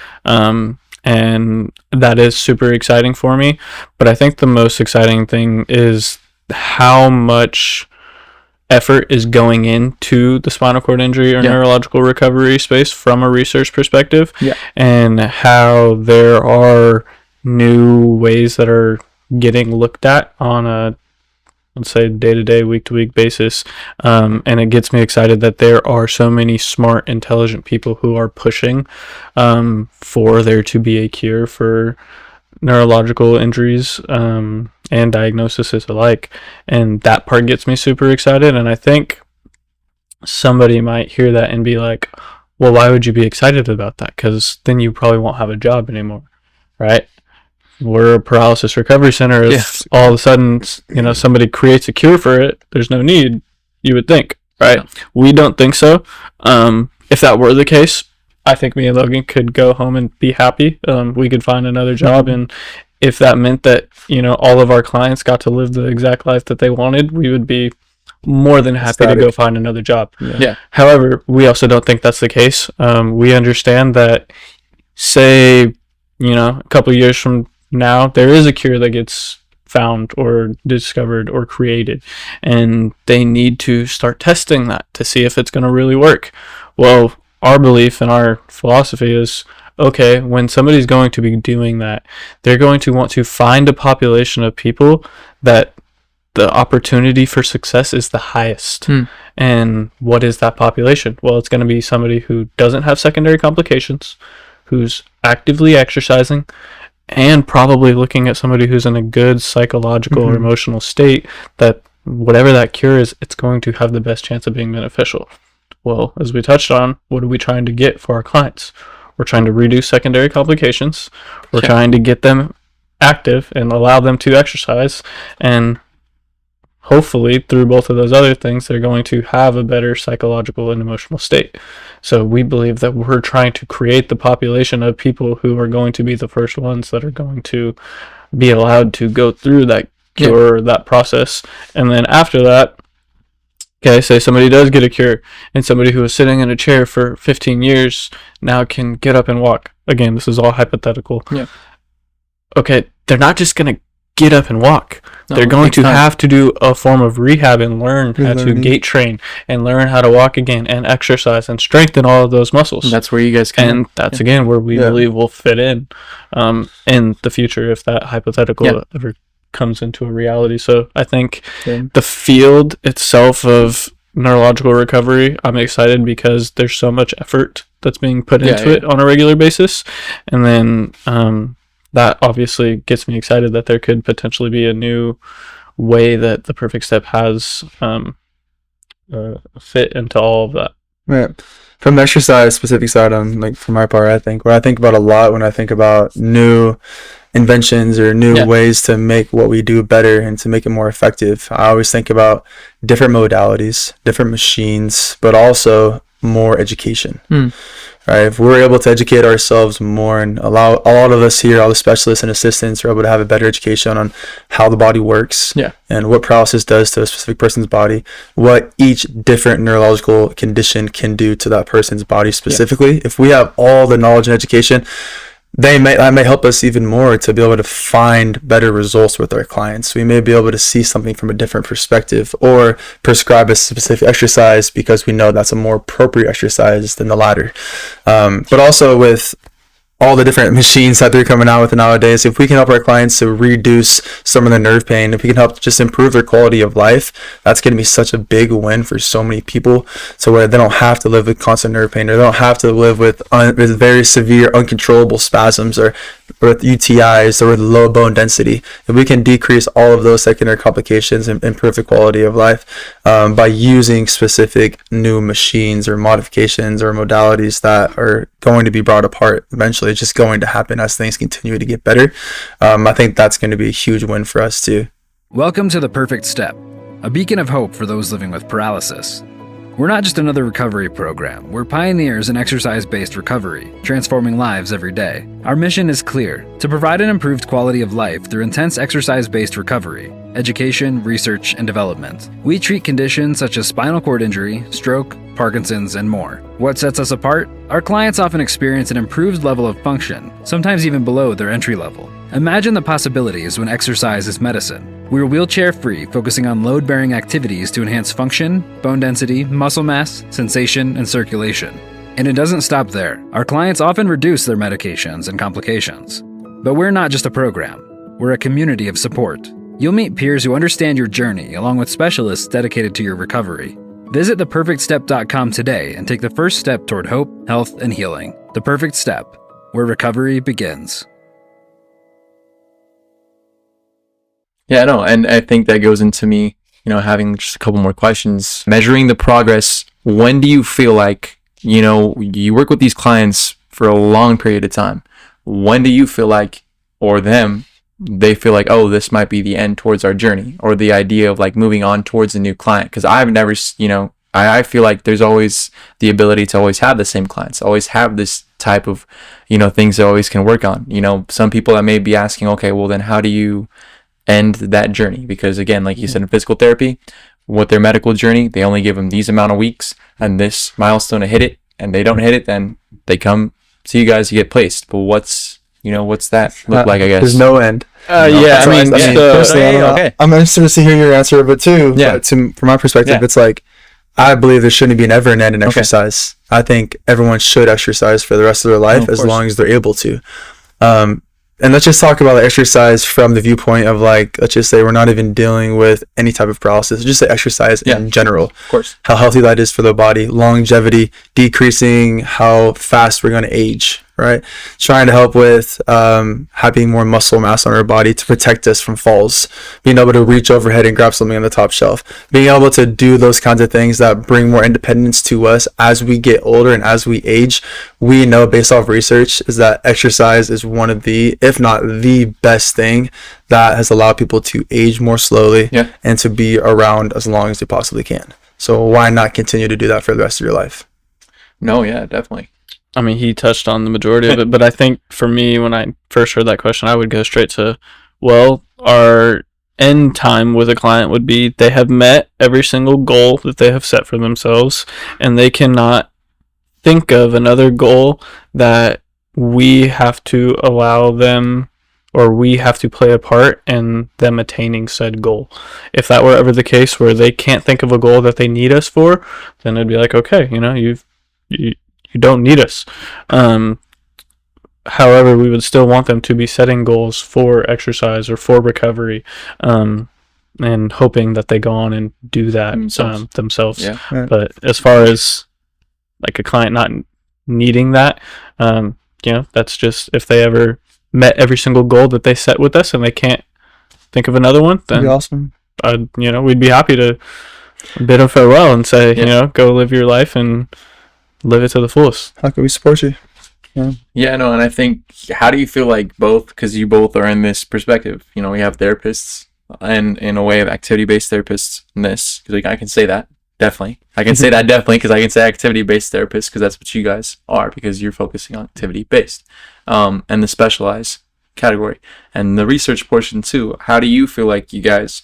And that is super exciting for me. But I think the most exciting thing is how much effort is going into the spinal cord injury or neurological recovery space from a research perspective, and how there are new ways that are getting looked at on a, let's say, day-to-day, week-to-week basis. And it gets me excited that there are so many smart, intelligent people who are pushing for there to be a cure for neurological injuries and diagnoses alike. And that part gets me super excited. And I think somebody might hear that and be like, well, why would you be excited about that? Because then you probably won't have a job anymore, right? We're a paralysis recovery center. If all of a sudden, somebody creates a cure for it, there's no need, you would think, right? Yeah. We don't think so. If that were the case, I think me and Logan could go home and be happy. We could find another job. And if that meant that, all of our clients got to live the exact life that they wanted, we would be more than happy to go find another job. Yeah. However, we also don't think that's the case. We understand that, say, a couple of years from now, there is a cure that gets found or discovered or created, and they need to start testing that to see if it's going to really work. Well, our belief and our philosophy is, okay, when somebody's going to be doing that, they're going to want to find a population of people that the opportunity for success is the highest. And what is that population? Well, it's going to be somebody who doesn't have secondary complications, who's actively exercising, and probably looking at somebody who's in a good psychological or emotional state, that whatever that cure is, it's going to have the best chance of being beneficial. Well, as we touched on, what are we trying to get for our clients? We're trying to reduce secondary complications. We're trying to get them active and allow them to exercise. And hopefully, through both of those other things, they're going to have a better psychological and emotional state. So we believe that we're trying to create the population of people who are going to be the first ones that are going to be allowed to go through that cure, that process. And then after that, okay, say somebody does get a cure, and somebody who was sitting in a chair for 15 years now can get up and walk. Again, this is all hypothetical. Yeah. Okay, they're not just going to get up and walk. They're going to have to do a form of rehab and learn how to gait train and learn how to walk again and exercise and strengthen all of those muscles. And that's where you guys come in. And that's, again, where we believe will fit in the future, if that hypothetical ever comes into a reality. So I think the field itself of neurological recovery, I'm excited because there's so much effort that's being put into it on a regular basis. And then that obviously gets me excited that there could potentially be a new way that the Perfect Step has fit into all of that. Right. From the exercise specific side, for my part, I think what I think about a lot when I think about new inventions or new ways to make what we do better and to make it more effective, I always think about different modalities, different machines, but also more education. Right? If we're able to educate ourselves more and allow a lot of us here, all the specialists and assistants, are able to have a better education on how the body works and what paralysis does to a specific person's body, what each different neurological condition can do to that person's body specifically. If we have all the knowledge and education, that may help us even more to be able to find better results with our clients. We may be able to see something from a different perspective or prescribe a specific exercise because we know that's a more appropriate exercise than the latter. But also with all the different machines that they're coming out with nowadays. If we can help our clients to reduce some of the nerve pain, if we can help just improve their quality of life, that's going to be such a big win for so many people. So where they don't have to live with constant nerve pain, or they don't have to live with very severe uncontrollable spasms, or with UTIs, or with low bone density. If we can decrease all of those secondary complications and improve the quality of life by using specific new machines or modifications or modalities that are going to be brought apart eventually, it's just going to happen as things continue to get better. I think that's going to be a huge win for us too. Welcome to The Perfect Step, a beacon of hope for those living with paralysis. We're not just another recovery program. We're pioneers in exercise-based recovery, transforming lives every day. Our mission is clear: to provide an improved quality of life through intense exercise-based recovery, education, research, and development. We treat conditions such as spinal cord injury, stroke, Parkinson's, and more. What sets us apart? Our clients often experience an improved level of function, sometimes even below their entry level. Imagine the possibilities when exercise is medicine. We're wheelchair-free, focusing on load-bearing activities to enhance function, bone density, muscle mass, sensation, and circulation. And it doesn't stop there. Our clients often reduce their medications and complications. But we're not just a program. We're a community of support. You'll meet peers who understand your journey, along with specialists dedicated to your recovery. Visit theperfectstep.com today and take the first step toward hope, health, and healing. The Perfect Step, where recovery begins. Yeah, no, and I think that goes into me, having just a couple more questions. Measuring the progress, when do you feel like, you work with these clients for a long period of time. When do you feel like, or they feel like, oh, this might be the end towards our journey, or the idea of like moving on towards a new client? Because I've never, I feel like there's always the ability to always have the same clients, always have this type of, things that always can work on. Some people that may be asking, okay, well then how do you end that journey? Because again, like you said, in physical therapy, with their medical journey, they only give them these amount of weeks and this milestone to hit it, and they don't hit it, then they come see you guys to get placed. But what's that look like, I guess? There's no end. Personally, okay. I'm interested to hear your answer of it too. Yeah. But from my perspective, it's like, I believe there shouldn't be never an end in exercise. I think everyone should exercise for the rest of their life as long as they're able to. And let's just talk about exercise from the viewpoint of like, let's just say we're not even dealing with any type of paralysis. Just say exercise in general. Of course. How healthy that is for the body, longevity, decreasing how fast we're going to age, right? Trying to help with having more muscle mass on our body to protect us from falls, being able to reach overhead and grab something on the top shelf, being able to do those kinds of things that bring more independence to us as we get older and as we age. We know based off research is that exercise is one of the, if not the best thing that has allowed people to age more slowly and to be around as long as they possibly can. So why not continue to do that for the rest of your life? No, yeah, definitely. I mean, he touched on the majority of it, but I think for me, when I first heard that question, I would go straight to, well, our end time with a client would be they have met every single goal that they have set for themselves, and they cannot think of another goal that we have to allow them, or we have to play a part in them attaining said goal. If that were ever the case where they can't think of a goal that they need us for, then it'd be like, okay, you don't need us. However, we would still want them to be setting goals for exercise or for recovery, and hoping that they go on and do that themselves. Yeah. But as far as like a client not needing that, that's just if they ever met every single goal that they set with us and they can't think of another one, then that'd be awesome. We'd be happy to bid them farewell and say, go live your life and live it to the fullest. How can we support you? Yeah, no, and I think, how do you feel like both, because you both are in this perspective, we have therapists and in a way of activity-based therapists in this, because I can say that, definitely. I can say that definitely, because I can say activity-based therapists, because that's what you guys are, because you're focusing on activity-based, and the specialized category. And the research portion too, how do you feel like you guys,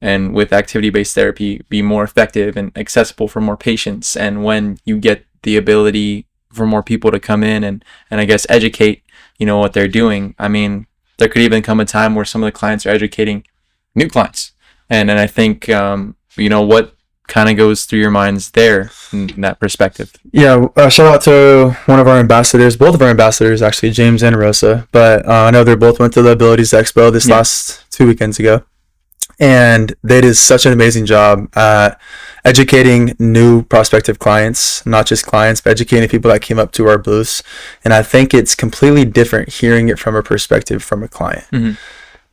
and with activity-based therapy, be more effective and accessible for more patients, and when you get the ability for more people to come in and I guess educate, what they're doing. I mean, there could even come a time where some of the clients are educating new clients. And I think, what kind of goes through your minds there in that perspective? Yeah, shout out to one of our ambassadors, both of our ambassadors actually, James and Rosa. But I know they both went to the Abilities Expo this last 2 weekends ago, and they did such an amazing job at educating new prospective clients, not just clients, but educating people that came up to our booths. And I think it's completely different hearing it from a perspective from a client. Mm-hmm.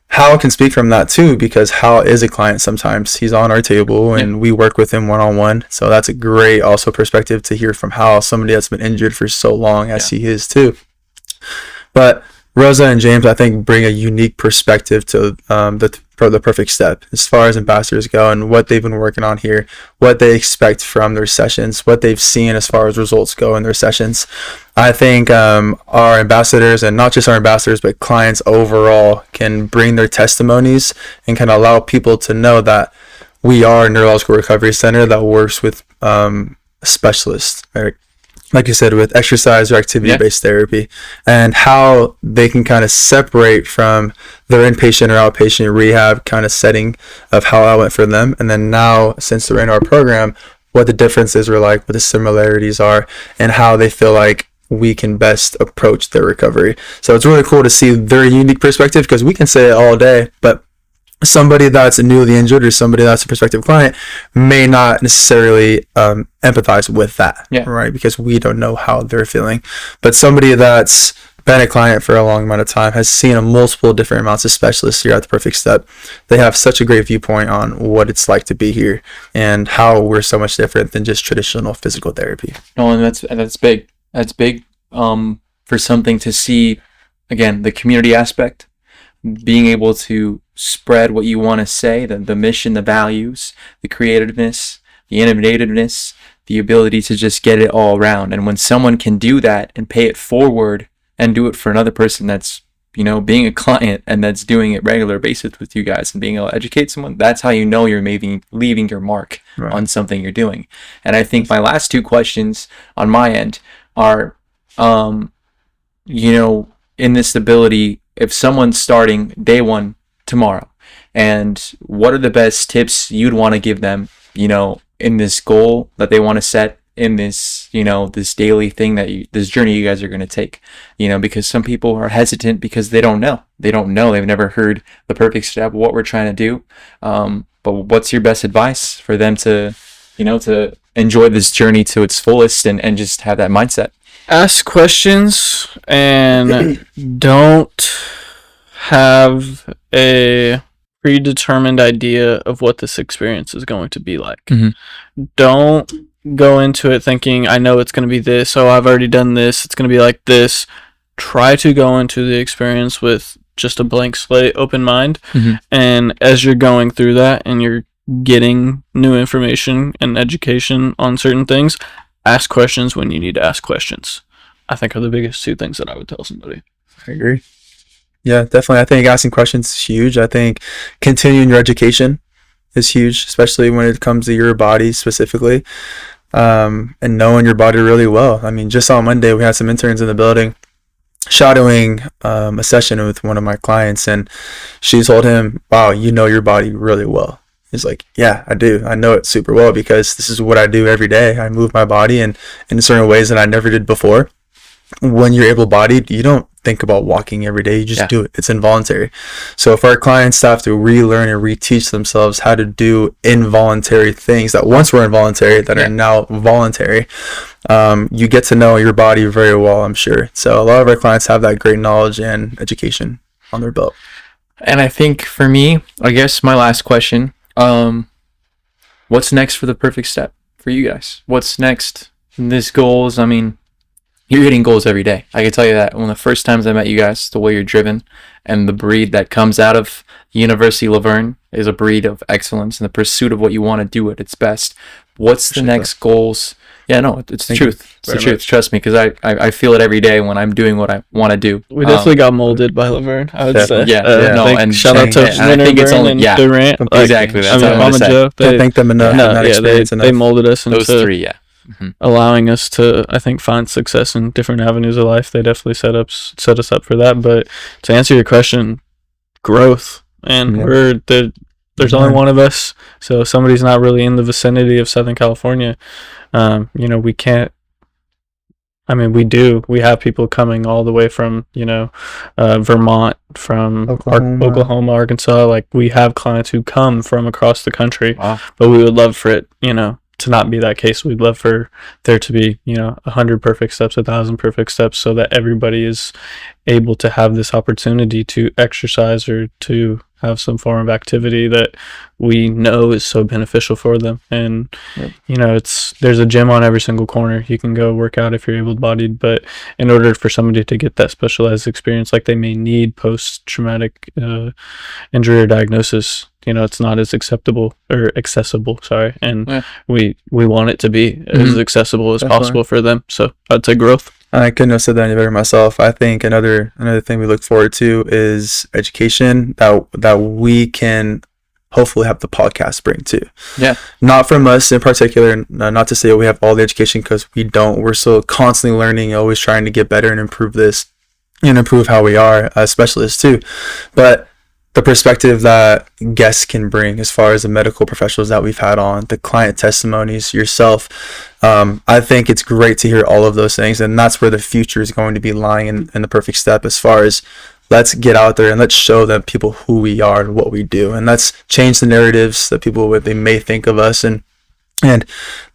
Hal can speak from that too, because Hal is a client sometimes. He's on our table and we work with him one-on-one. So that's a great also perspective to hear from Hal, somebody that's been injured for so long as he is too. But Rosa and James, I think, bring a unique perspective to the perfect step as far as ambassadors go and what they've been working on here, what they expect from their sessions, what they've seen as far as results go in their sessions. I think our ambassadors, and not just our ambassadors, but clients overall, can bring their testimonies and kind of allow people to know that we are a neurological recovery center that works with specialists, right? Like you said, with exercise or activity-based therapy, and how they can kind of separate from their inpatient or outpatient rehab kind of setting of how that went for them. And then now, since they're in our program, what the differences are like, what the similarities are, and how they feel like we can best approach their recovery. So it's really cool to see their unique perspective, because we can say it all day, but somebody that's newly injured or somebody that's a prospective client may not necessarily empathize with that, right? Because we don't know how they're feeling. But somebody that's been a client for a long amount of time, has seen multiple different amounts of specialists here at the Perfect Step. They have such a great viewpoint on what it's like to be here and how we're so much different than just traditional physical therapy. No, and that's big. That's big for something to see. Again, the community aspect, being able to spread what you want to say, the mission, the values, the creativeness, the innovativeness, the ability to just get it all around. And when someone can do that and pay it forward and do it for another person that's, being a client and that's doing it regular basis with you guys and being able to educate someone, that's how you know you're maybe leaving your mark on something you're doing. And I think my last two questions on my end are, in this ability, if someone's starting day one tomorrow, and what are the best tips you'd want to give them, in this goal that they want to set in this, this daily thing this journey you guys are going to take, because some people are hesitant because they don't know. They've never heard the perfect step, what we're trying to do. But what's your best advice for them to, to enjoy this journey to its fullest and just have that mindset? Ask questions and don't have a predetermined idea of what this experience is going to be like. Mm-hmm. Don't go into it thinking, I know it's going to be this. Oh, I've already done this. It's going to be like this. Try to go into the experience with just a blank slate, open mind. Mm-hmm. And as you're going through that and you're getting new information and education on certain things, ask questions when you need to ask questions. I think are the biggest two things that I would tell somebody. I agree. Yeah, definitely. I think asking questions is huge. I think continuing your education is huge, especially when it comes to your body specifically, and knowing your body really well. I mean, just on Monday, we had some interns in the building shadowing a session with one of my clients, and she told him, wow, you know your body really well. He's like, yeah, I do. I know it super well because this is what I do every day. I move my body in certain ways that I never did before. When you're able-bodied, you don't think about walking every day. You just do it. It's involuntary. So if our clients have to relearn and reteach themselves how to do involuntary things that once were involuntary that are now voluntary, you get to know your body very well, I'm sure. So a lot of our clients have that great knowledge and education on their belt. And I think for me, I guess my last question, what's next for the Perfect Step for you guys? What's next? This goals, I mean, you're hitting goals every day. I can tell you that. One of the first times I met you guys, the way you're driven and the breed that comes out of the University of La Verne is a breed of excellence and the pursuit of what you want to do at its best. What's the next goals? Yeah, no, it's the truth. It's the truth. Trust me, because I feel it every day when I'm doing what I want to do. We definitely got molded by La Verne, I would say. And shout out to Durant. Exactly. That's what I'm Mama Joe. Can't thank them enough. They molded us into those three, allowing us to, I think, find success in different avenues of life. They definitely set us up for that. But to answer your question, growth, and There's only one of us, so if somebody's not really in the vicinity of Southern California, we can't. I mean, we have people coming all the way from, Vermont, from Oklahoma, Arkansas. Like, we have clients who come from across the country. Wow. But we would love for it, to not be that case. We'd love for there to be, 100 perfect steps, 1,000 perfect steps, so that everybody is able to have this opportunity to exercise or to have some form of activity that we know is so beneficial for them. And there's a gym on every single corner. You can go work out if you're able-bodied, but in order for somebody to get that specialized experience like they may need post-traumatic injury or diagnosis, it's not as accessible, sorry. And we want it to be as accessible as possible for them. So I'd say growth. I couldn't have said that any better myself. I think another thing we look forward to is education that we can hopefully have the podcast bring too. Yeah. Not from us in particular, not to say we have all the education, because we don't. We're still constantly learning, always trying to get better and improve this and improve how we are as specialists too. But the perspective that guests can bring, as far as the medical professionals that we've had on, the client testimonies, yourself, I think it's great to hear all of those things, and that's where the future is going to be lying in the perfect step, as far as let's get out there and let's show them people who we are and what we do, and let's change the narratives that people they may think of us, and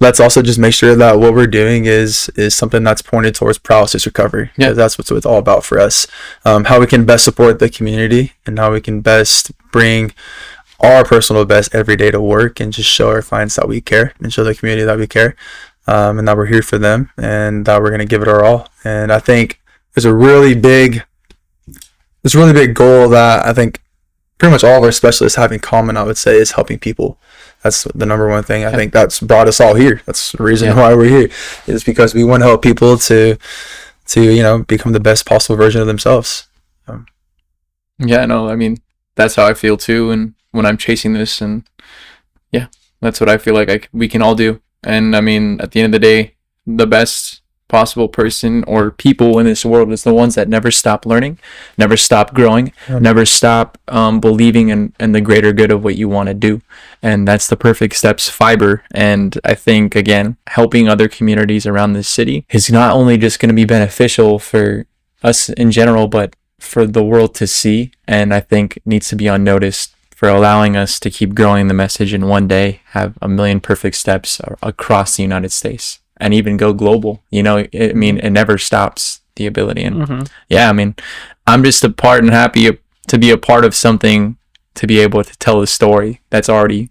let's also just make sure that what we're doing is something that's pointed towards paralysis recovery. Yeah, that's what it's all about for us. How we can best support the community and how we can best bring our personal best every day to work and just show our clients that we care and show the community that we care, and that we're here for them and that we're going to give it our all. And I think there's a really big goal that I think pretty much all of our specialists have in common, I would say, is helping people. That's the number one thing. I think that's brought us all here. That's the reason why we're here, is because we want to help people to become the best possible version of themselves. Yeah, no, I mean, that's how I feel too. And when I'm chasing this, and that's what I feel like we can all do. And I mean, at the end of the day, the best possible person or people in this world is the ones that never stop learning, never stop growing, never stop believing in the greater good of what you want to do. And that's the Perfect Steps fiber. And I think, again, helping other communities around this city is not only just going to be beneficial for us in general, but for the world to see. And I think needs to be unnoticed for allowing us to keep growing the message, and one day have 1 million perfect steps across the United States. And even go global, it never stops, the ability. And I'm just happy to be a part of something, to be able to tell a story that's already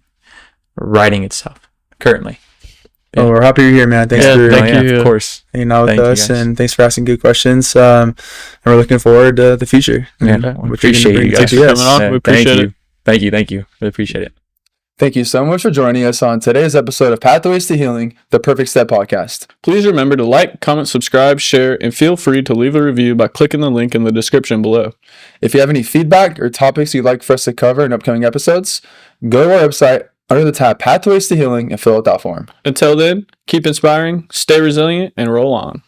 writing itself currently. Yeah. Oh, we're happy you're here, man. Thanks for of course, hanging out with us, and thanks for asking good questions. And we're looking forward to the future. Yeah, we appreciate you guys for coming on. We appreciate it. Thank you. Really appreciate it. Thank you so much for joining us on today's episode of Pathways to Healing, the Perfect Step Podcast. Please remember to like, comment, subscribe, share, and feel free to leave a review by clicking the link in the description below. If you have any feedback or topics you'd like for us to cover in upcoming episodes, go to our website under the tab Pathways to Healing and fill out that form. Until then, keep inspiring, stay resilient, and roll on.